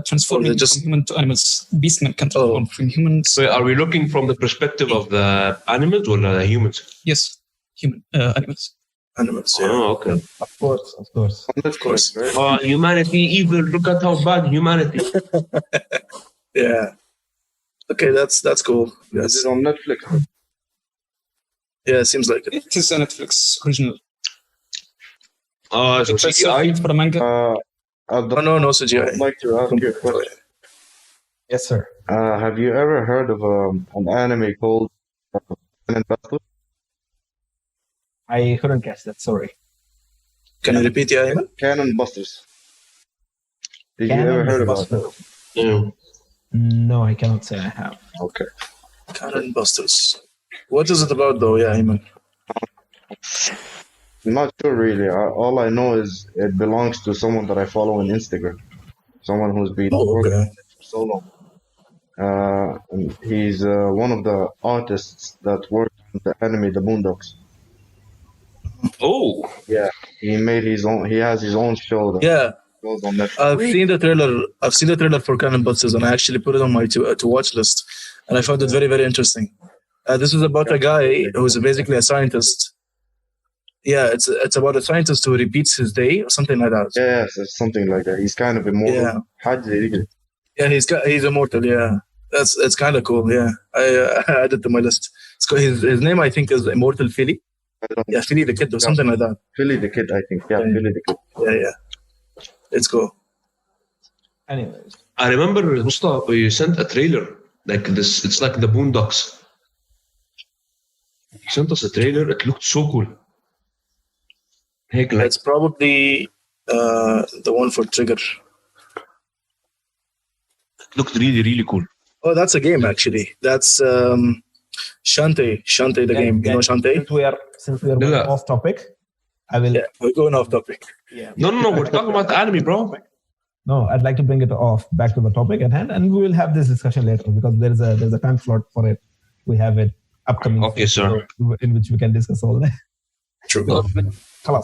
Transforming from human to animals. Beastmen can transform from humans. So are we looking from the perspective of the animals or the humans? Yes, human animals. Animals, yeah. Oh, okay. Of course. Of course. Oh, humanity evil. Look at how bad humanity. Yeah. Okay, that's cool. This is on Netflix. Yeah, seems like it. It is a Netflix original. Oh, so CGI? For the manga. No CGI. I'd like to ask you a question. Yes, sir. Have you ever heard of an anime called Shonen Battle? I couldn't catch that. Sorry. Can you repeat, yeah? Cannon Busters. Did you ever heard about it? Yeah. No, I cannot say I have. Okay. Cannon Busters. What is it about, though? Yeah, Ayman. I'm not sure really. All I know is it belongs to someone that I follow on Instagram. Someone who's been working for so long. And he's one of the artists that worked on the anime The Boondocks. Oh. Yeah, he made his own. He has his own show. That goes on Netflix. I've seen the trailer for Cannon Busters, and I actually put it on my to watch list, and I found it very, very interesting. This is about a guy who's basically a scientist. Yeah, it's about a scientist who repeats his day or something like that. Yes, it's something like that. He's kind of immortal. Yeah, he's immortal. Yeah, it's kind of cool. Yeah, I added to my list. His name I think is Immortal Philly. Yeah, Philly the Kid or something like that. Philly the Kid, I think. Yeah, Philly the Kid. Yeah. It's cool. Anyways. I remember, Mustafa, you sent a trailer like this. It's like the Boondocks. You sent us a trailer. It looked so cool. It's probably the one for Trigger. It looked really, really cool. Oh, that's a game actually. That's Shantae the game. You know Shantae? Since we are going off topic, I will. Yeah, we're going off topic. Yeah. No, we're talking about the anime, bro. No, I'd like to bring it back to the topic at hand, and we will have this discussion later because there's a time slot for it. We have it upcoming. Okay, sir. In which we can discuss all that. True. If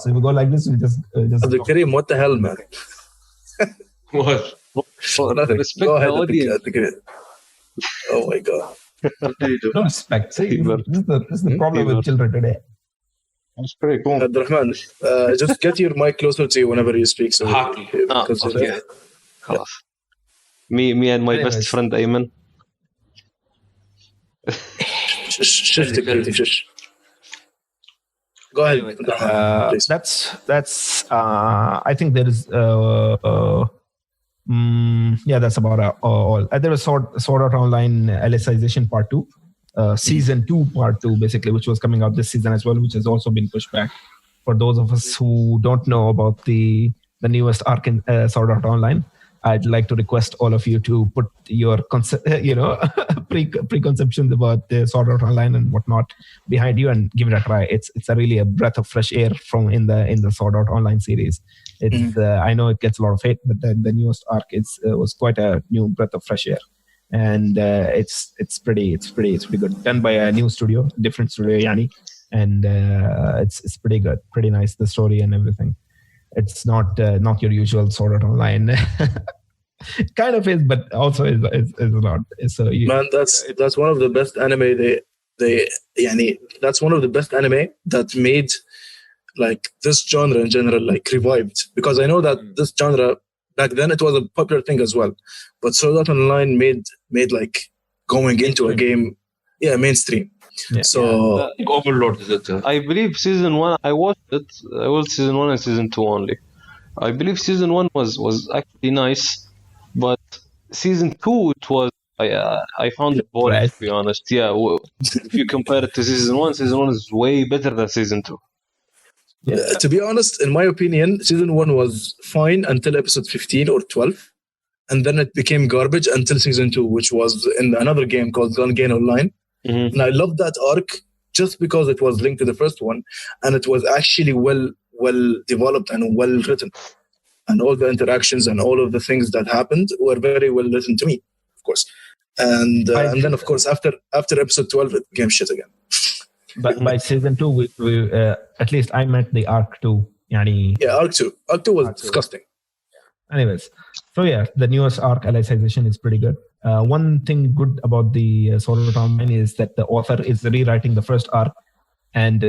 we go like this, we just. Abdul Karim, what the hell, man? What? Nothing. Respect Go ahead, the audience. Abdul Karim. Oh my God. No respect. See, this is the problem with children today. That's pretty cool. Abdurrahman, just get your mic closer to you whenever you speak. So Okay. Me and my best friend Ayman. Shush. Go ahead. Please. That's I think there is that's about all. There was Sword Art Online Alicization Part 2, Season 2 Part 2 basically, which was coming out this season as well, which has also been pushed back. For those of us who don't know about the newest arc in Sword Art Online, I'd like to request all of you to put your preconceptions about Sword Art Online and whatnot behind you and give it a try. It's really a breath of fresh air from in the Sword Art Online series. It's I know it gets a lot of hate, but the newest arc was quite a new breath of fresh air. and it's pretty good. Done by a new studio, different studio, Yani, and it's pretty good, pretty nice. The story and everything. It's not your usual Sword Art Online. Kind of is, but also is not. So man, that's one of the best anime. That's one of the best anime that made like this genre in general like revived, because I know that this genre back then it was a popular thing as well, but Sword Art Online made like going into a game mainstream. Yeah. So overloaded it. I believe season 1, I watched it. I watched season 1 and season 2 only. I believe season 1 was actually nice, but season 2 it was I found it boring, to be honest. Yeah, if you compare it to season 1 is way better than season 2. To be honest, in my opinion, season 1 was fine until episode 15 or 12, and then it became garbage until season 2, which was in another game called Gun Game Online. Mm-hmm. And I loved that arc just because it was linked to the first one, and it was actually well developed and well written, and all the interactions and all of the things that happened were very well written to me, of course. And then of course after episode 12 it became shit again. But by season 2, we at least I met the arc 2. Yani. Yeah, arc 2 was disgusting. Anyways, so yeah, the newest arc, Alicization, is pretty good. One thing good about the Sword Art Online is that the author is rewriting the first arc and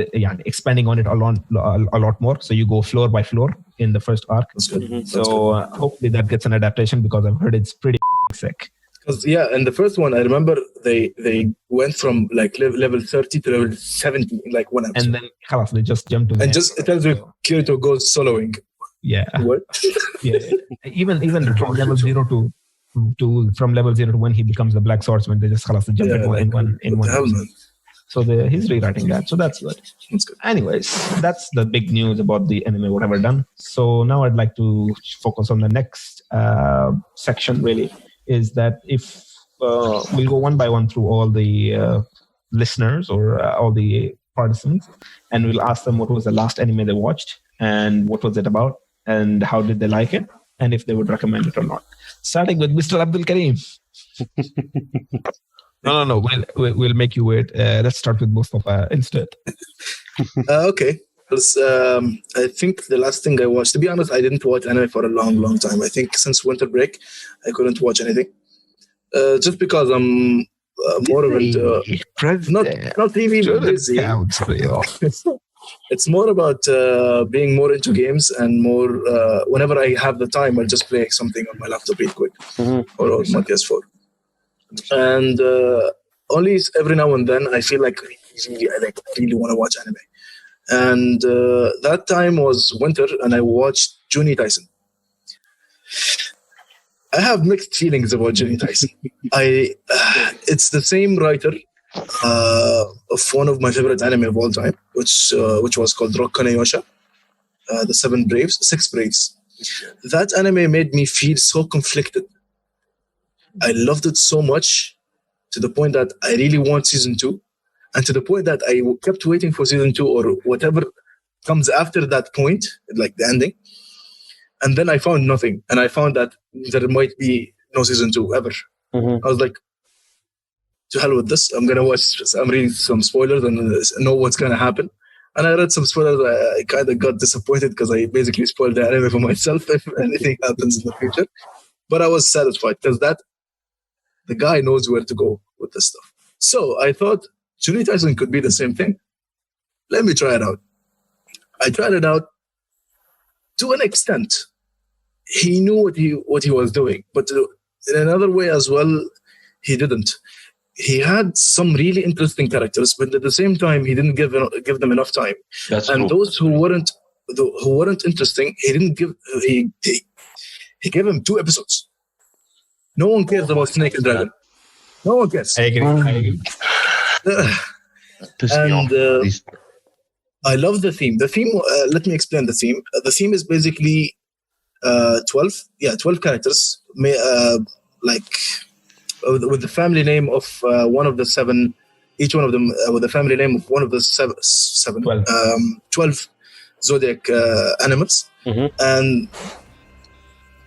expanding on it a lot more. So you go floor by floor in the first arc. That's good. Mm-hmm. So hopefully that gets an adaptation, because I've heard it's pretty sick. Because in the first one, I remember they went from like level 30 to level 70 in like one episode. And then they just jumped to and just it tells you Kirito goes soloing. Yeah. What? Yeah. Even from level 0 to from level 0 to 1, he becomes the Black Swordsman. They just jump in one episode. So he's rewriting that. So that's good. That's good. Anyways, that's the big news about the anime, whatever done. So now I'd like to focus on the next section, really, is that if we'll go one by one through all the listeners or all the partisans, and we'll ask them what was the last anime they watched and what was it about and how did they like it and if they would recommend it or not. Starting with Mr. Abdul Karim. No. We'll make you wait. Let's start with Mustafa instead. Okay. I think the last thing I watched, to be honest, I didn't watch anime for a long time. I think since winter break, I couldn't watch anything. Just because I'm more of it. Not TV, but busy. It's more about being more into games and more. Whenever I have the time, I'll just play something on my laptop real quick or on my PS4. And only every now and then I feel like I really want to watch anime. And that time was winter, and I watched Juuni Taisen. I have mixed feelings about Juuni Taisen. It's the same writer of one of my favorite anime of all time, which was called Rokkane Yosha, the Six Braves. That anime made me feel so conflicted. I loved it so much to the point that I really want season 2. And to the point that I kept waiting for season 2 or whatever comes after that point, like the ending. And then I found nothing. And I found that there might be no season 2 ever. Mm-hmm. I was like, to hell with this. I'm going to watch, I'm reading some spoilers and know what's going to happen. And I read some spoilers. I kind of got disappointed because I basically spoiled the anime for myself if anything happens in the future. But I was satisfied because the guy knows where to go with this stuff. So I thought, Juuni Taisen could be the same thing. Let me try it out. I tried it out to an extent. He knew what he was doing, but in another way as well, he didn't. He had some really interesting characters, but at the same time, he didn't give them enough time. That's and true. Those who weren't interesting, he didn't give. He gave him 2 episodes. No one cares about Snake and Dragon. No one cares. I agree. And I love the theme. The theme, let me explain the theme. The theme is basically 12 characters, with the family name of one of the 7, each one of them with the family name of one of the 12 zodiac animals. Mm-hmm. And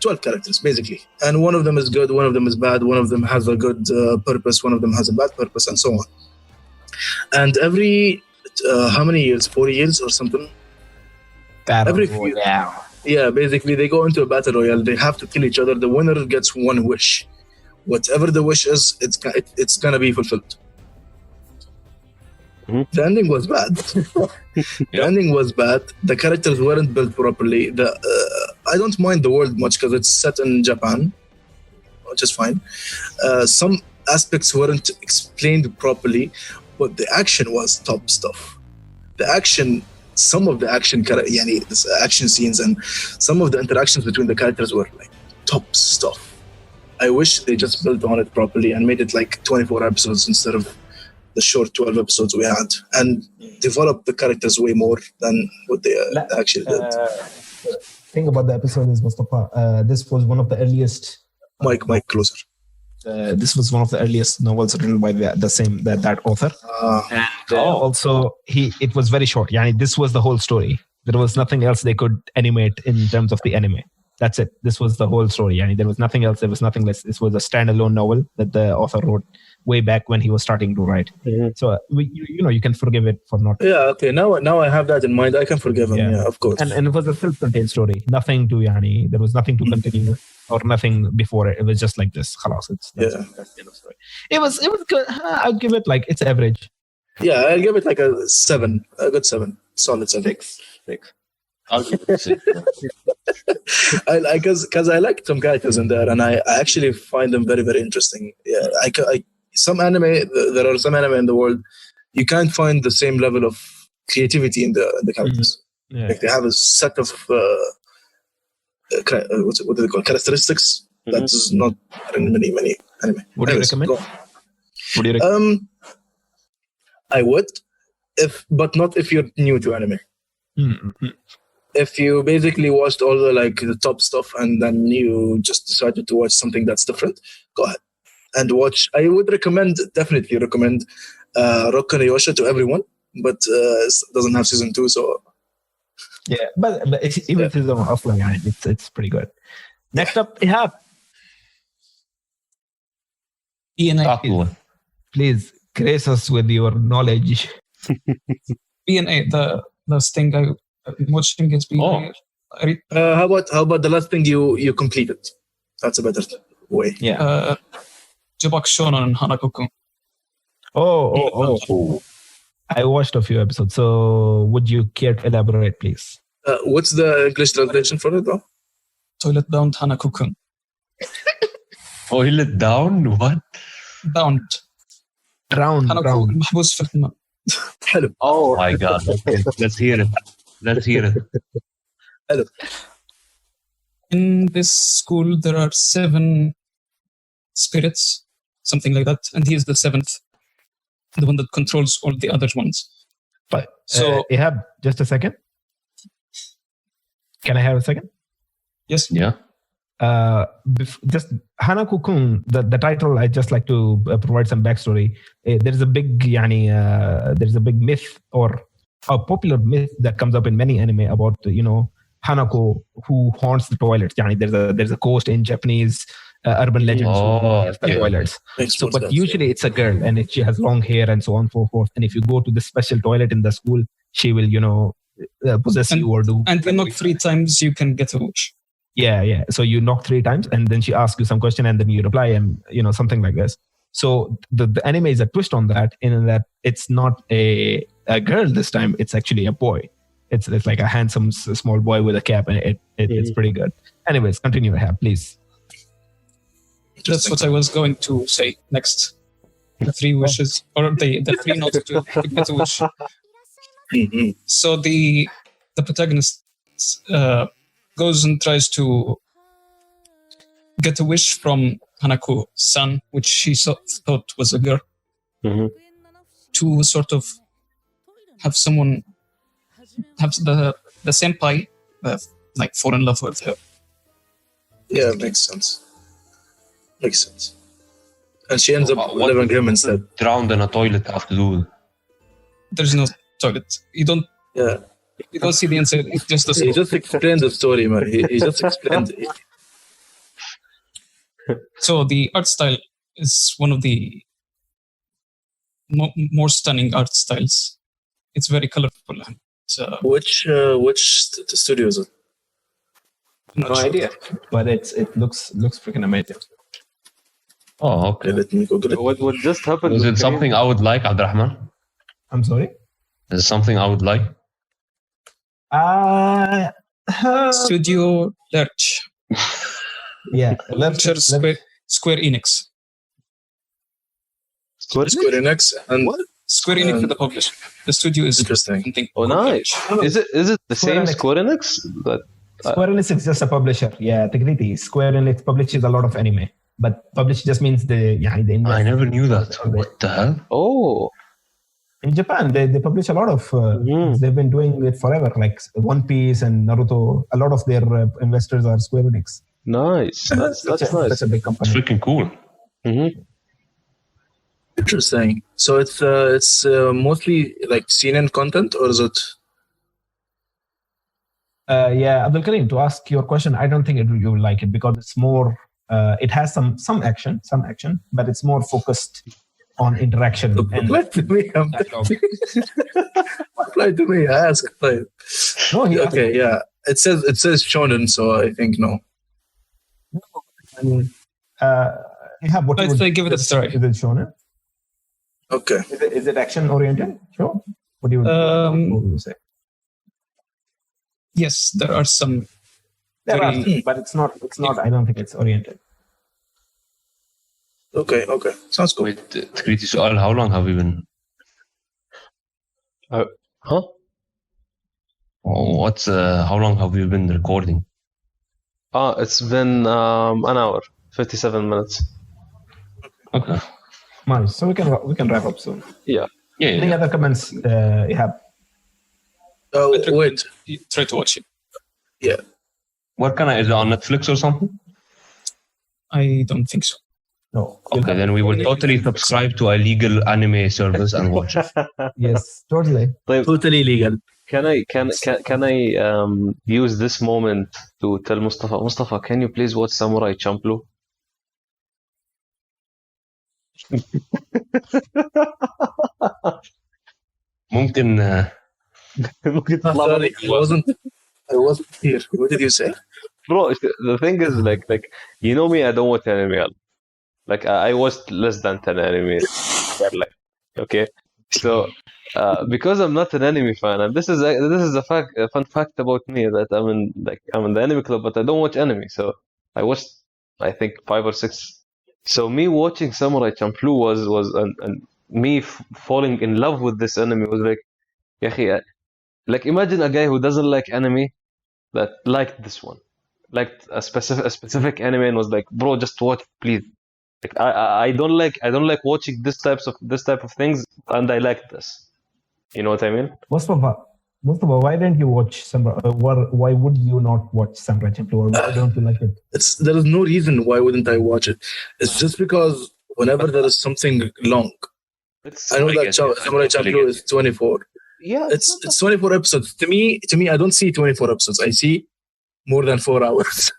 12 characters, basically. And one of them is good, one of them is bad, one of them has a good purpose, one of them has a bad purpose, and so on. And every, how many years? 4 years or something? Every few, yeah, basically they go into a battle royale. They have to kill each other. The winner gets one wish. Whatever the wish is, it's gonna be fulfilled. The ending was bad. The ending was bad. The characters weren't built properly. I don't mind the world much because it's set in Japan, which is fine. Some aspects weren't explained properly, but the action was top stuff. The action, some of the action scenes and some of the interactions between the characters were like top stuff. I wish they just built on it properly and made it like 24 episodes instead of the short 12 episodes we had, and developed the characters way more than what they actually did. The thing about the episode is, Mustafa, this was one of the earliest. Mike, closer. This was one of the earliest novels written by that author. Also, it was very short. Yani, this was the whole story. There was nothing else they could animate in terms of the anime. That's it. This was the whole story. Yani, there was nothing else. There was nothing less. This was a standalone novel that the author wrote way back when he was starting to write. So you can forgive it for not. Yeah. Okay. Now I have that in mind. I can forgive him. Yeah, of course. And it was a self-contained story. Nothing to Yani. There was nothing to continue or nothing before it. It was just like this. Khalas. That's the end of story. It was good. I'd give it like it's average. Yeah, I'll give it like a 7. A good 7. Solid 7. 6. I'll give it 6. Because I like some characters in there, and I actually find them very, very interesting. Yeah, there are some anime in the world you can't find the same level of creativity in the characters. Yeah. Like they have a set of what do they call characteristics that is not in many anime. Would you recommend? I would, but not if you're new to anime. If you basically watched all the top stuff and then you just decided to watch something that's different, go ahead and watch. I would definitely recommend Rokka no Yosha to everyone, but it doesn't have season 2, so yeah. But even if it's offline, it's pretty good. Next up, we have BNA. Please grace us with your knowledge. BNA, the last thing I'm watching is BNA. How about the last thing you completed? That's a better way. Yeah. Jibaku Shonen and Hanako-kun. Oh. I watched a few episodes. So would you care to elaborate, please? What's the English translation for it, though? Toilet bound Hanako-kun. Toilet down? What? Bound. Drowned. محبوس في الماء. Hello. Oh my God. Okay. Let's hear it. Hello. In this school, there are 7 spirits, something like that, and he is the 7th, the one that controls all the other ones. But so, Ihab, just a second. Can I have a second? Yes. Yeah. Just Hanako-kun, the title. I just like to provide some backstory. There's a big myth or a popular myth that comes up in many anime about Hanako who haunts the toilets. There's a ghost in Japanese urban legends who haunts the toilets. But usually it's a girl, and she has long hair and so on and so forth. And if you go to the special toilet in the school, she will possess you or do. And you knock 3 times, you can get a wish. Yeah. So you knock 3 times, and then she asks you some question, and then you reply, and something like this. So the anime is a twist on that, in that it's not a girl this time; it's actually a boy. It's like a handsome small boy with a cap, and it's pretty good. Anyways, continue, please. That's what I was going to say next. The 3 wishes, or the 3 notes to get a wish. So the protagonist goes and tries to get a wish from Hanako-san, which she thought was a girl, to sort of have someone have the senpai fall in love with her. Yeah, makes sense. And she ends up living him instead. Drowned in a toilet after do. There's no toilet. You don't. Yeah. You don't see the inside. It's just a He just explained the story, man. He just explained. So the art style is one of the more stunning art styles. It's very colorful. And, Which studio is it? I'm not No sure. idea, but it looks freaking amazing. Oh, Okay, okay. let me Google it. What just happened? Is with it Kareem? something I would like, Abdurrahman? I'm sorry. Is it something I would like? Studio Lurch. Yeah, Publisher Square Enix. Square Enix? Square Enix and Square Enix is the publisher. The studio is interesting. something. Oh, nice. Is it the Square same Enix. Square Enix? That Square Enix is just a publisher. Yeah, technically, Square Enix publishes a lot of anime, but publish just means the invest. I never knew that. What the hell? oh, In Japan, they publish a lot of. Mhm. They've been doing it forever, like One Piece and Naruto. A lot of their investors are Square Enix. nice. That's nice. Such a big It's company. freaking cool. Interesting. So it's mostly like CNN content, or is it? Yeah, Abdul Karim, to ask your question, I don't think you will like it because it's more. It has some action, but it's more focused on interaction and Apply to me. dialogue. Apply to me. I ask. Right. No, Okay, yeah. It says shonen, so I think no. I mean, you have what? I'd say give it a try. Is it shonen? Okay. Is it action oriented? Sure. What do you say? Yes, there are some. There are, Very- but it's not. I don't think it's oriented. Okay. Sounds good. Wait, Takriti Su'al, how long have we been? Huh? Oh, how long have we been recording? It's been an hour, 57 minutes. Okay. Nice. So we can wrap up soon. Yeah. Any Yeah. other comments you have? Wait. You try to watch it. Yeah. What is it on Netflix or something? I don't think so. No. Okay, then we will totally subscribe to a legal anime service and watch it. Yes, totally. Totally legal. Can I use this moment to tell Mustafa, can you please watch Samurai Champloo? ممكن ممكن I'm تطلع sorry, I wasn't here. What did you say? Bro, the thing is like you know me, I don't watch anime. Like I watched less than 10 animes. Like, okay, so because I'm not an anime fan, and this is a fun fact about me that I'm in the anime club, but I don't watch anime. So I watched I think 5 or 6. So me watching Samurai Champloo was and me falling in love with this anime was like, like imagine a guy who doesn't like anime that liked this one, liked a specific anime and was like, bro, just watch please. Like I don't like watching this type of things, and I like this. You know what I mean? Mustafa, why didn't you watch Samurai? Why would you not watch Samurai Champloo? Or why don't you like it? There is no reason why wouldn't I watch it. It's just because whenever there is something long, I know that Samurai Champloo is 24. Yeah, It's 24 episodes. To me, I don't see 24 episodes. I see more than 4 hours.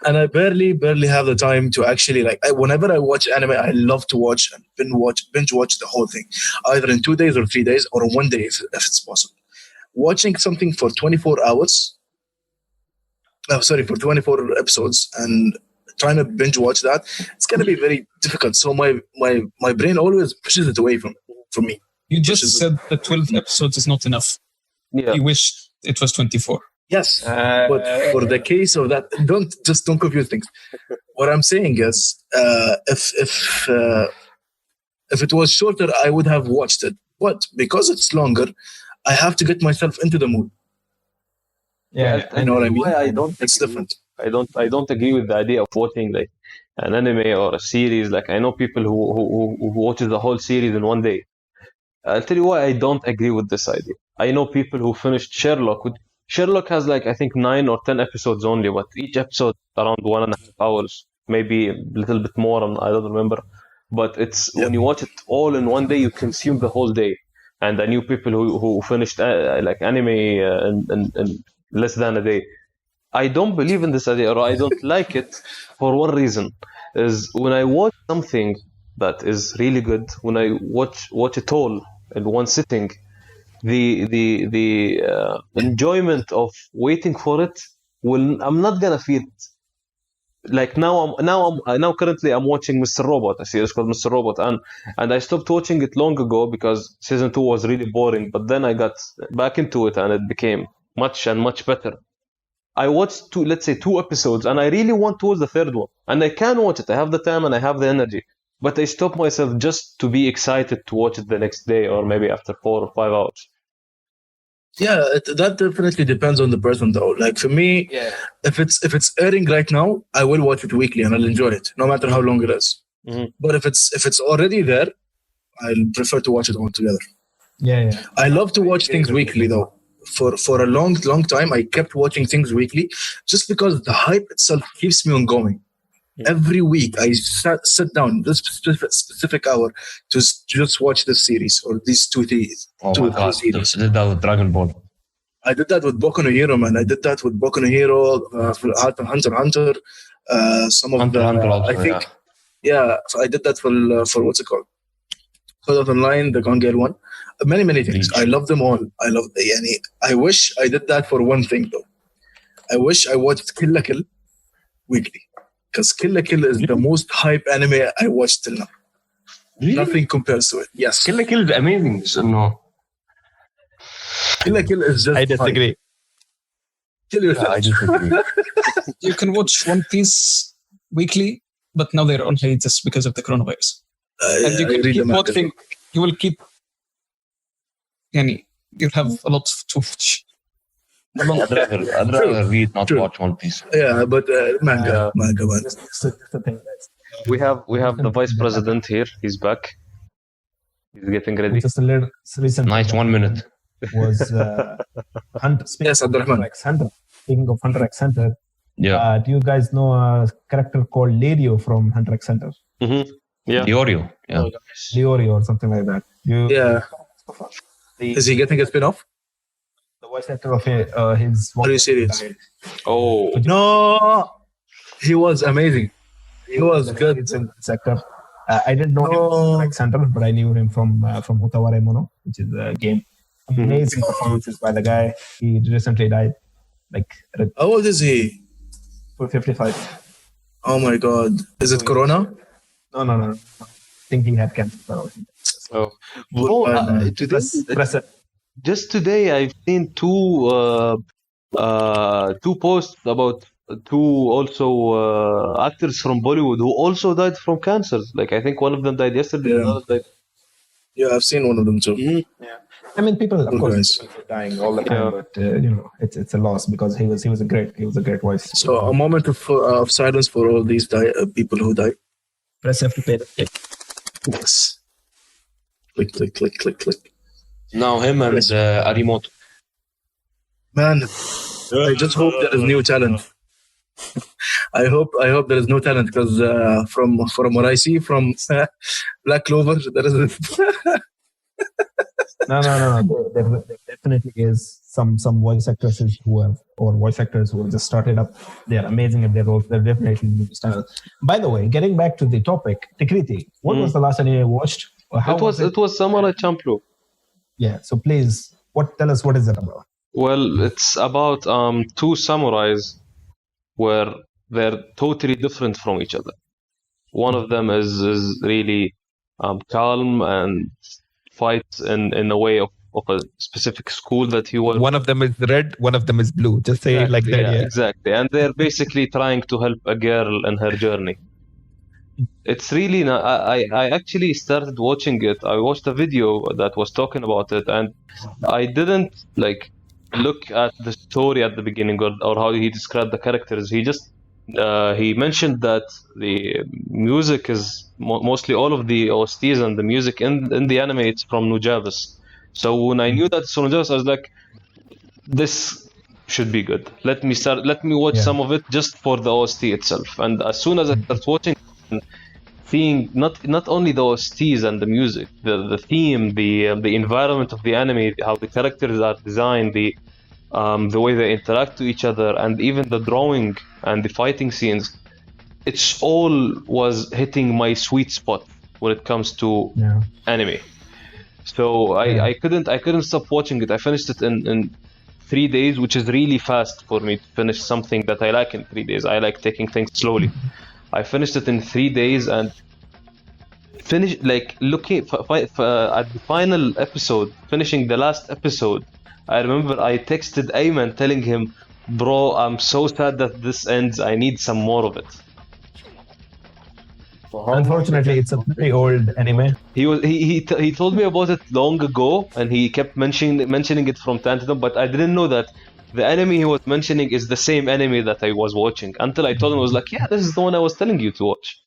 And I barely have the time to actually whenever I watch anime, I love to watch and binge watch the whole thing, either in 2 days or 3 days or 1 day if it's possible. Watching something for 24 hours, for 24 episodes and trying to binge watch that, it's going to be very difficult. So my brain always pushes it away from me. You just said that 12 episodes is not enough. yeah. You wish it was 24. Yes, but for the case of that, don't confuse things. What I'm saying is, if it was shorter, I would have watched it. But because it's longer, I have to get myself into the mood. Yeah, You know what I mean? Why I don't It's agree. different. I don't agree with the idea of watching like an anime or a series. Like I know people who watches the whole series in 1 day. I'll tell you why I don't agree with this idea. I know people who finished Sherlock. Sherlock has like I think 9 or 10 episodes only, but each episode around 1.5 hours, maybe a little bit more. I don't remember. But it's when you watch it all in 1 day, you consume the whole day. And I knew people who finished like anime in less than a day. I don't believe in this idea, or I don't like it for one reason: is when I watch something that is really good, when I watch it all in one sitting, the enjoyment of waiting for it I'm not gonna feel it. Like now currently I'm watching Mr. Robot, a series called Mr. Robot, and I stopped watching it long ago because season 2 was really boring, but then I got back into it and it became much better. I watched let's say two episodes and I really want to watch the third one, and I can watch it. I have the time and I have the energy, but I stop myself just to be excited to watch it the next day or maybe after 4 or 5 hours. Yeah, that definitely depends on the person, though. Like for me, if it's airing right now, I will watch it weekly and I'll enjoy it, no matter how long it is. Mm-hmm. But if it's already there, I'll prefer to watch it all together. Yeah. I love to watch things weekly, though. For a long time, I kept watching things weekly, just because the hype itself keeps me on going. Every week, I sit down this specific hour to just watch this series or these two series. You did that with Dragon Ball. I did that with Boku no Hero, man. I did that with Boku no Hero, Hunter x Hunter. Some of Hunter also, I think, so I did that for what's it called? Sword Art Online, the Gone one. Many things. I love them all. I wish I did that for one thing, though. I wish I watched Kill la Kill weekly. Because Kill la Kill is the most hype anime I watched till now. Really? Nothing compares to it. Yes. Kill la Kill is amazing. So no. Kill la Kill is just I disagree. hype. Kill yourself. I disagree. You can watch One Piece weekly, but now they're on hiatus because of the coronavirus. And you can keep watching. You will keep. You'll have a lot to watch. I'd rather read, not watch One Piece. Yeah, but manga, man. Just the thing, guys. We have the vice president here. He's back. He's getting ready. Just a little recent. Nice, 1 minute. Was Hunter. Yes, Abdurrahman. X Hunter. Speaking of Hunter x Hunter, Yeah. do you guys know a character called Lerio from Hunter x Hunter? Mm-hmm. Yeah. Diorio. Yeah. Leorio or something like that. Yeah. Is he getting a spin-off? The voice actor of his. Are you serious? Oh. No, he was amazing. He was good. It's in this actor. I didn't know him from Hunter x Hunter, but I knew him from Utatte, which is a game. Amazing performances by the guy. He recently died. How old is he? 55. Oh my God! Is it Corona? No. I think he had cancer. Oh. Well, just today I've seen two posts about two also actors from Bollywood who also died from cancer. Like I think one of them died yesterday. Yeah. The other died. Yeah, I've seen one of them too. Mm-hmm. I mean, people, of course, Guys. people are dying all the time, but it's a loss because he was a great voice. So a moment of silence for all these people who died. Press F to pay the click. Yes. Click. Now him and Arimoto. Man, I just hope there is new talent. I hope there is no talent because from what I see from Black Clover, there is. No. There definitely is some voice actors who have just started up. They are amazing at their roles. They're definitely new style. By the way, getting back to the topic, Tikriti, what was the last anime you watched? It was Samurai Champloo. Yeah. So please, tell us what is it about? Well, it's about two samurais where they're totally different from each other. One of them is really calm and fights in a way of a specific school that he was. One of them is red, one of them is blue. Just say it like that. Yeah. Exactly. And they're basically trying to help a girl in her journey. It's really I actually started watching it. I watched a video that was talking about it, and I didn't look at the story at the beginning or how he described the characters. He just he mentioned that the music is mostly all of the OSTs and the music in the anime it's from Nujabes. So when I knew that it's from Nujabes, I was like, this should be good. Let me watch some of it just for the OST itself. And as soon as I started watching and seeing not only the OSTs and the music, the theme, the environment of the anime, how the characters are designed, the the way they interact to each other, and even the drawing and the fighting scenes, it's all was hitting my sweet spot when it comes to anime. So I couldn't stop watching it. I finished it in 3 days, which is really fast for me to finish something that I like in 3 days. I like taking things slowly. I finished it in 3 days and finished like looking at the final episode, finishing the last episode. I remember I texted Ayman telling him, "Bro, I'm so sad that this ends. I need some more of it." Unfortunately, it's a pretty old anime. He told me about it long ago, and he kept mentioning it from time to time. But I didn't know that the anime he was mentioning is the same anime that I was watching. Until I told him, I was like, "Yeah, this is the one I was telling you to watch."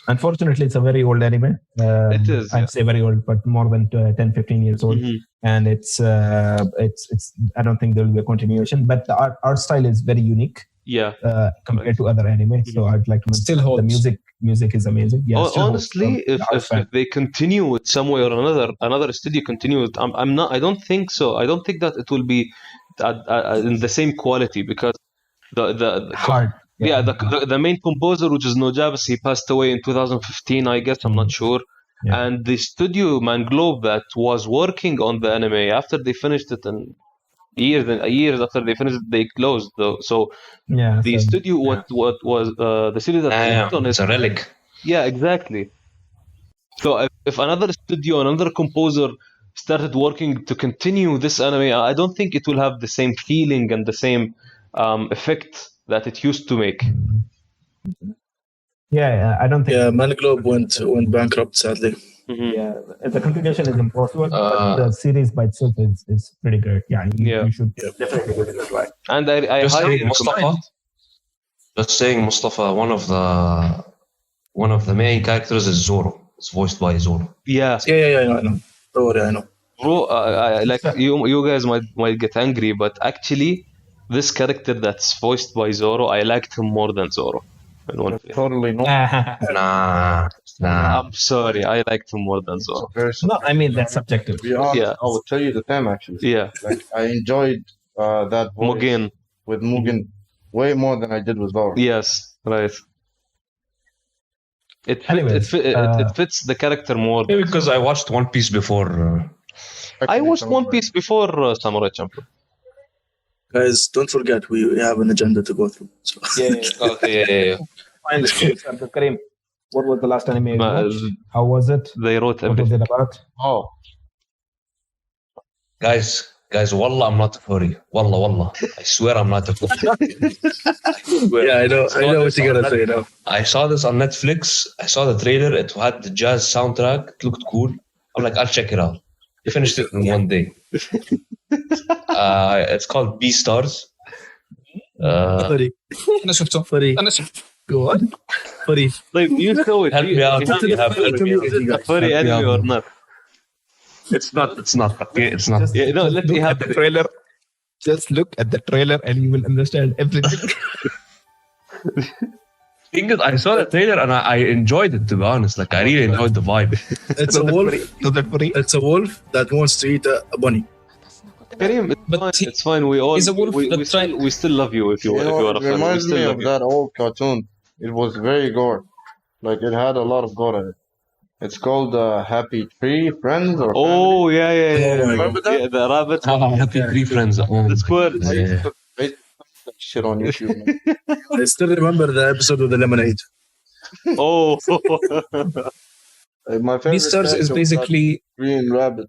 Unfortunately, it's a very old anime. It is. I'd say very old, but more than 10, 15 years old. And it's. I don't think there will be a continuation, but the art style is very unique. Yeah. Compared to other anime, so I'd like to mention Still holds. the music is amazing. Yeah, honestly, if they continue it some way or another studio continue it, I don't think so. I don't think that it will be in the same quality, because the hard. The main composer, which is Nojabes, he passed away in 2015, I guess. I'm not sure. Yeah. And the studio Manglobe that was working on the anime, after they finished it in years after they finished it, they closed though. So the studio what was the studio that worked on it's a relic. Yeah, exactly. So if another studio, another composer started working to continue this anime, I don't think it will have the same feeling and the same effect that it used to make. Yeah, I don't think. Yeah, Manglobe went bankrupt, sadly. Yeah, the continuation is impossible, but the series by itself is pretty great. Yeah, you should definitely give it a try. And I just saying, Mustafa, one of the main characters is Zoro. It's voiced by Zoro. Yeah, I know. Don't worry, I know. Bro, like you guys might get angry, but actually, this character that's voiced by Zoro, I liked him more than Zoro. Totally not. Nah. I'm sorry, I liked him more than Zoro. No, I mean that's subjective. I will tell you the time actually. Yeah, like I enjoyed that voice with Mugen way more than I did with Zoro. Yes, right. It fits the character more. Maybe because I watched One Piece before. I watched One Piece before Samurai Champloo. Guys, don't forget we have an agenda to go through. So. Yeah. Fine, Kareem, what was the last anime you watched? How was it? They wrote everything. What was it about? Oh. Guys, wallah, I'm not a furry. Wallah. I swear I'm not a furry. Yeah, I know what you're going to say now. I saw this on Netflix. I saw the trailer. It had the jazz soundtrack. It looked cool. I'm like, I'll check it out. I finished it in one day. It's called Beastars. Furry. Go on. Furry. Like, you know it. Help me out. A furry anime or not? It's not. Okay, it's not. Let me have the trailer. Just look at the trailer and you will understand everything. I saw the trailer and I enjoyed it, to be honest. Like, I really enjoyed the vibe. It's a wolf. It's a wolf that wants to eat a bunny. Kareem, it's fine. We all we still love you if you are a fan. It reminds me of that old cartoon. It was very gore. Like, it had a lot of gore in it. It's called Happy Tree Friends or Family. Yeah. Remember that? Yeah, the rabbit. Happy Tree Friends. That's good. Shit on YouTube. I still remember the episode with the lemonade. Oh. My favorite Beastars is basically green rabbit.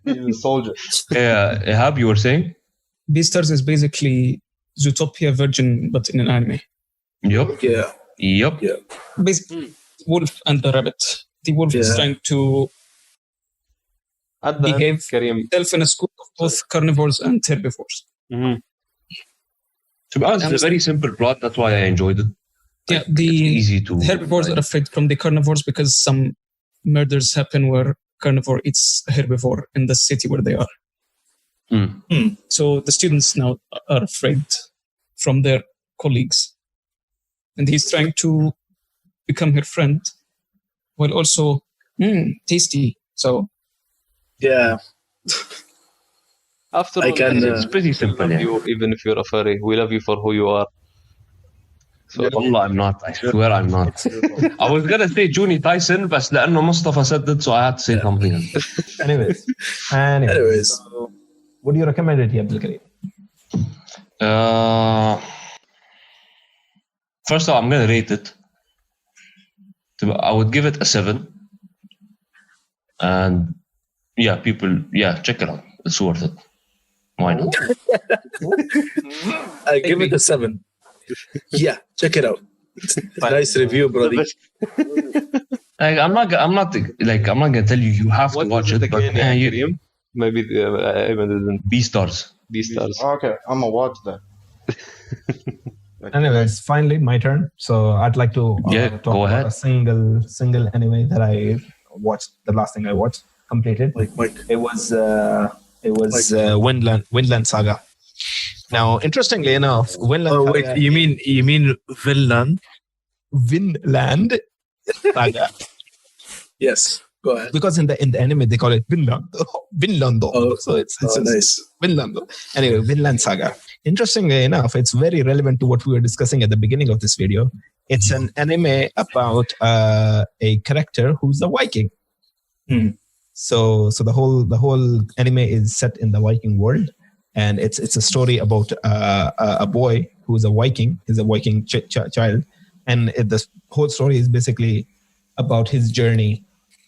He's a soldier. Yeah, Hab, you were saying? Beastars is basically Zootopia Virgin, but in an anime. Yep. Yeah. Basically, wolf and the rabbit. The wolf is trying to behave himself in a school of both carnivores and herbivores. Mm-hmm. To be honest, it's a very simple plot. That's why I enjoyed it. Yeah, the herbivores are afraid from the carnivores because some murders happen where carnivore eats herbivore in the city where they are. So the students now are afraid from their colleagues. And he's trying to become her friend while also tasty. So yeah. After I all, can, It's pretty we simple, love yeah. you, even if you're a furry. We love you for who you are. So والله I'm not. I swear I'm not. I was gonna say Juuni Taisen, بس لأنه مصطفى said it, so I had to say something else. Anyways. So, what do you recommend it, Abdul Karim? First of all, I'm gonna rate it. I would give it a 7. And yeah, check it out. It's worth it. Why not? I give it a 7. Yeah, check it out. Nice review, brother. Like, I'm not gonna tell you have what to watch was it, but again, Kareem? Maybe Ayman didn't. Beastars. Beastars. Okay, I'm gonna watch that. Anyways, finally my turn. So I'd like to Yeah, talk go about ahead. a single anime that I watched. The last thing I watched, completed. Mike. It was Windland Saga. Now, interestingly enough, Windland. Oh wait, Saga you mean Vinland? Vinland Saga. Yes, go ahead. Because in the anime they call it Vinlando. Oh, So it's nice. Vinlando. Anyway, Vinland Saga. Interestingly enough, it's very relevant to what we were discussing at the beginning of this video. It's an anime about a character who's a Viking. So the whole anime is set in the Viking world, and it's a story about a boy who's a Viking. He's a Viking child, and the whole story is basically about his journey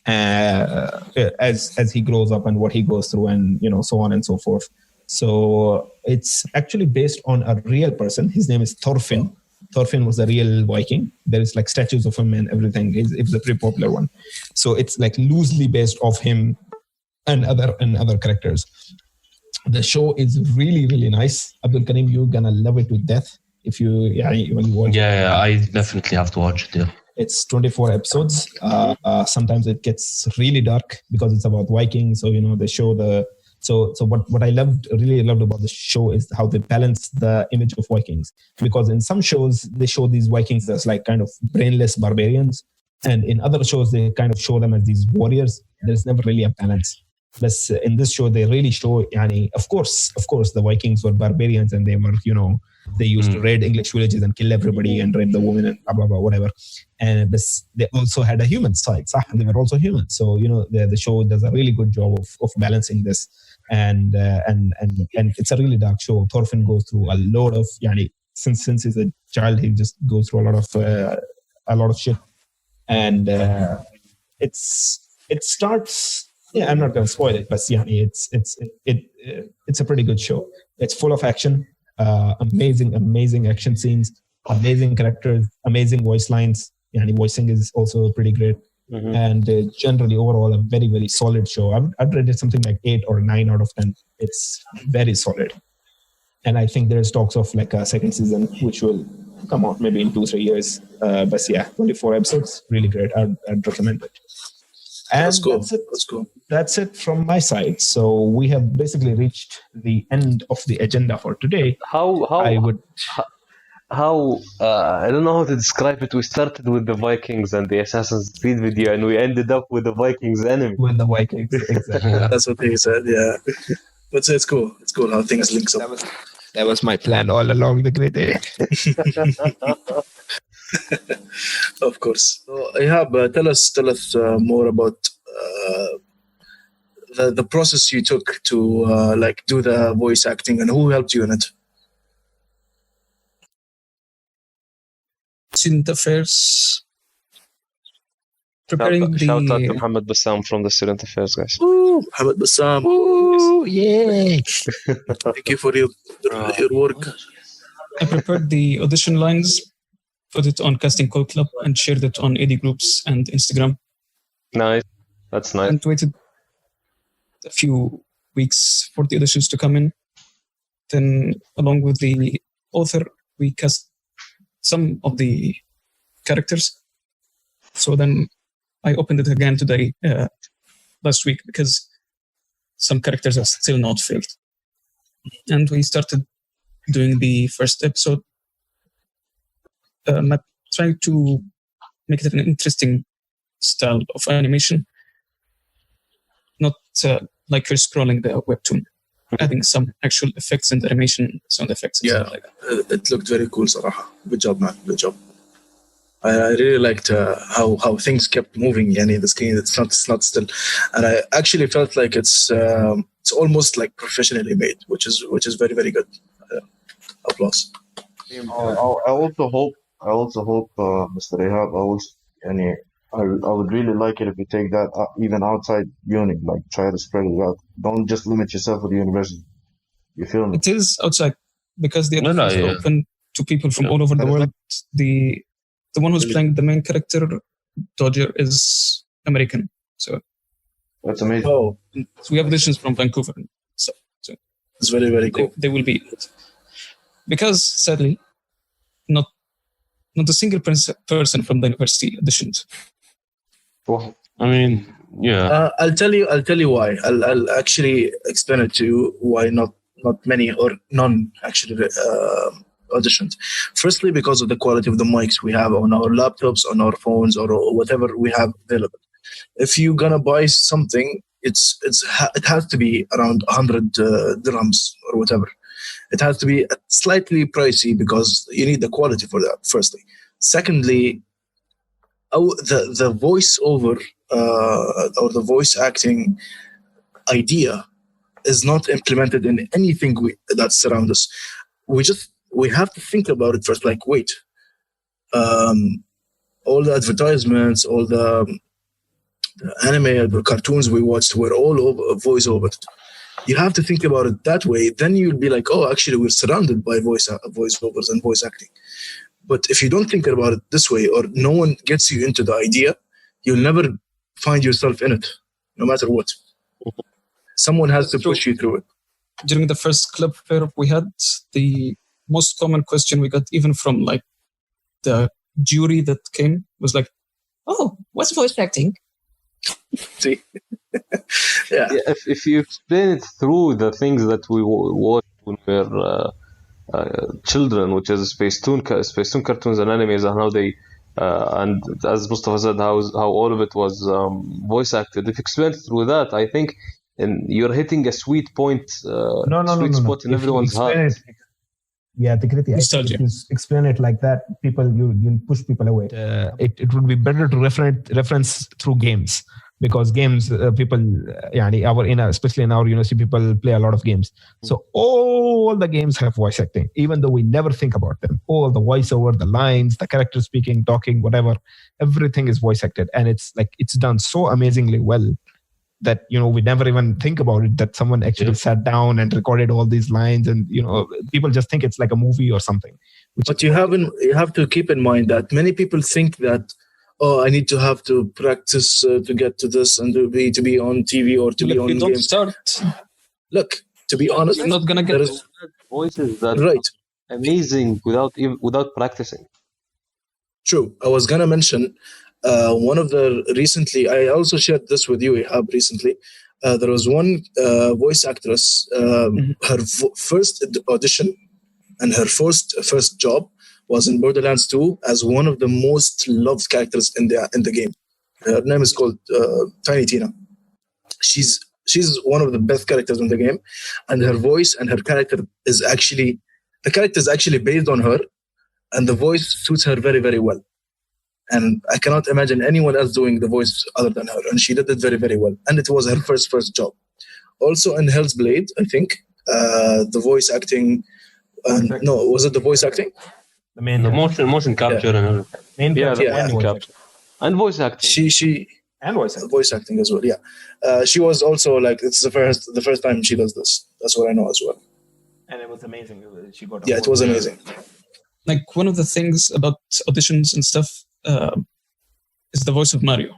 as he grows up and what he goes through, and so on and so forth. So it's actually based on a real person. His name is Thorfinn. Thorfinn was a real Viking. There is like statues of him and everything. It was a pretty popular one. So it's like loosely based off him and other characters. The show is really, really nice. Abdul Karim, you're gonna love it to death if when you watch it. Yeah, I definitely have to watch it. Yeah. It's 24 episodes. Sometimes it gets really dark because it's about Vikings. So they show So what I really loved about the show is how they balance the image of Vikings. Because in some shows they show these Vikings as like kind of brainless barbarians, and in other shows they kind of show them as these warriors. There's never really a balance. But in this show they really show, of course the Vikings were barbarians, and they were they used to raid English villages and kill everybody and rape the women and blah blah blah whatever. And they also had a human side. They were also human. So the show does a really good job of balancing this. And it's a really dark show. Thorfinn goes through a lot of since he's a child, he just goes through a lot of shit. And it starts. Yeah, I'm not gonna spoil it, but it's a pretty good show. It's full of action, amazing action scenes, amazing characters, amazing voice lines. Voicing is also pretty great. Mm-hmm. And generally overall a very, very solid show. I'd rate it something like 8 or 9 out of 10. It's very solid, and I think there's talks of like a second season which will come out maybe in 2-3 years. But yeah, 24 episodes, really great. I'd recommend it. And that's cool. That's cool. That's it from my side. So we have basically reached the end of the agenda for today. I don't know how to describe it. We started with the Vikings and the Assassin's Creed video, and we ended up with the Vikings anime. With the Vikings, exactly. That's what he said, yeah. But it's cool. It's cool how things link up. That was my plan all along the great day. Of course. So, Ihab, tell us more about the process you took to do the voice acting, and who helped you in it. Student affairs. Preparing shout out to Muhammad Bassam from the student affairs, guys. Ooh, Muhammad Bassam. Ooh, yeah. Thank you for your work. I prepared the audition lines, put it on Casting Call Club, and shared it on AD groups and Instagram. Nice. That's nice. And waited a few weeks for the auditions to come in. Then, along with the author, we cast some of the characters. So then I opened it again today, last week, because some characters are still not filled. And we started doing the first episode, trying to make it an interesting style of animation, not like you're scrolling the webtoon. adding some actual effects and animation, sound effects. And stuff like that. It looked very cool, صراحة. Good job, man. Good job. I really liked how things kept moving. Yani this game, it's not still, and I actually felt like it's almost like professionally made, which is very very good. Applause. I also hope, Mr. Ihab, I would really like it if you take that even outside uni, like try to spread it out. Don't just limit yourself with the university. You feel me? It is outside because the No, auditions are yeah. open to people from all over the world. The one who's playing the main character, Dodger, is American. So That's amazing. Oh, we have auditions from Vancouver. So it's very very cool. they will be. Because sadly, not a single person from the university auditioned. Well, I mean, yeah. I'll tell you why. I'll actually explain it to you why not many or none actually auditioned. Firstly, because of the quality of the mics we have on our laptops, on our phones, or whatever we have available. If you're gonna buy something, it has to be around 100 dirhams or whatever. It has to be slightly pricey because you need the quality for that. Firstly, secondly, the voiceover or the voice acting idea is not implemented in anything that surrounds us. We have to think about it first. Like, wait, all the advertisements, all the anime, the cartoons we watched were all voiceover. You have to think about it that way. Then you'll be like, oh, actually, we're surrounded by voiceovers and voice acting. But if you don't think about it this way, or no one gets you into the idea, you'll never find yourself in it, no matter what. Someone has to push you through it. During the first club fair we had, the most common question we got, even from like the jury that came, was like, "Oh, what's voice acting?" See, yeah. If you explain it through the things that we watched when we were children, which is Space Toon cartoons and animes, and how they and as Mustafa said, how all of it was voice acted. If you explain it through that, I think you're hitting a sweet point, sweet spot in everyone's heart. Yeah, Nostalgia. if you explain it like that, you'll push people away. It would be better to reference through games, because games, people, especially in our university, people play a lot of games. So all the games have voice acting, even though we never think about them. All the voiceover, the lines, the character speaking, talking, whatever, everything is voice acted, and it's done so amazingly well that we never even think about it, that someone actually sat down and recorded all these lines, and people just think it's like a movie or something. But you have to keep in mind that many people think that, oh, I need to have to practice to get to this and to be on TV or to be on you don't games. start, Look, to be honest, you're not gonna get Voices that right. amazing without practicing. True. I was gonna mention one of the recently. I also shared this with you, Ihab, recently. There was one voice actress. Her first audition and her first job was in Borderlands 2 as one of the most loved characters in the game. Her name is called Tiny Tina. She's one of the best characters in the game, and her voice and her character is actually based on her, and the voice suits her very, very well. And I cannot imagine anyone else doing the voice other than her, and she did it very, very well. And it was her first job. Also in Hell's Blade, I think the voice acting. No, was it the voice acting? The motion capture and everything. Capture and voice acting. She And voice acting as well. Yeah, she was also like, it's the first time she does this. That's what I know as well. And it was amazing. She got it was amazing. like one of the things about auditions and stuff is the voice of Mario.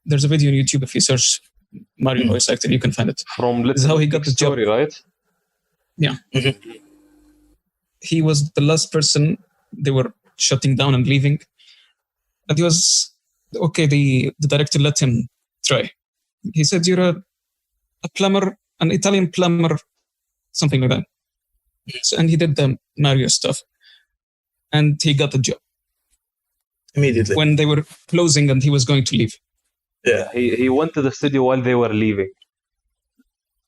There's a video on YouTube. If you search Mario voice acting, you can find it. From This is how he got the job. story, right? Yeah. He was the last person. They were shutting down and leaving. And he was, okay, the director let him try. He said, you're a plumber, an Italian plumber, something like that. So, and he did the Mario stuff. And he got the job. Immediately. When they were closing and he was going to leave. Yeah. He went to the studio while they were leaving.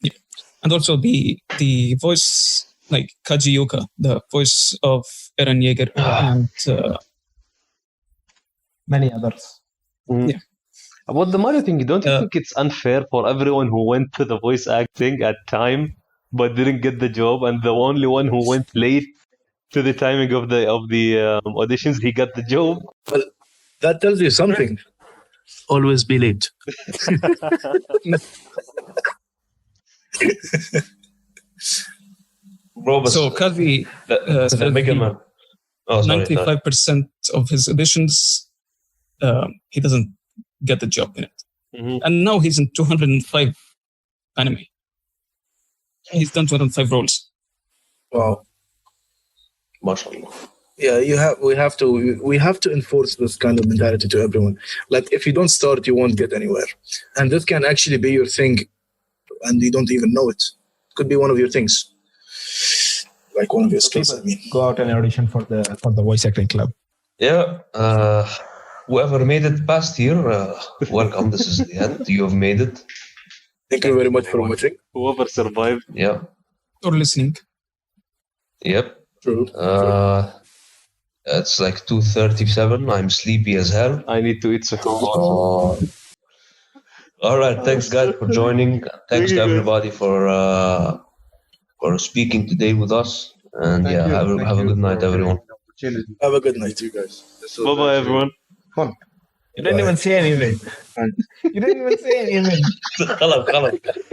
Yeah. And also the voice, like Kaji Yuka, the voice of Eren Yeager, and Many others. Yeah. About the Mario thing, don't you think it's unfair for everyone who went to the voice acting at time but didn't get the job, and the only one who went late to the timing of the auditions, he got the job? Well, that tells you something. Always be late. Bro, but so Kazi the Mega Man. Oh, sorry, 95% of his auditions, he doesn't get the job in it. Mhm. And now he's in 205 anime. He's done 205 roles. Wow. MashaAllah. Yeah, we have to enforce this kind of mentality to everyone. Like, if you don't start, you won't get anywhere. And this can actually be your thing, and you don't even know it. It could be one of your things, like one of your skills. I mean, Go out and audition for the voice acting club. Yeah. Whoever made it past here, welcome. This is the end. You have made it. thank you very much for watching. Whoever survived. Yeah. Or listening. Yep. True. It's like 2:37. I'm sleepy as hell. I need to eat suhoor. Oh. All right. Thanks, guys, for joining. Thanks to everybody for speaking today with us. And Thank you. have a good night, everyone. Have a good night, you guys. Bye bye, everyone. Fun. You didn't even say anything. You didn't even say anything. خلاص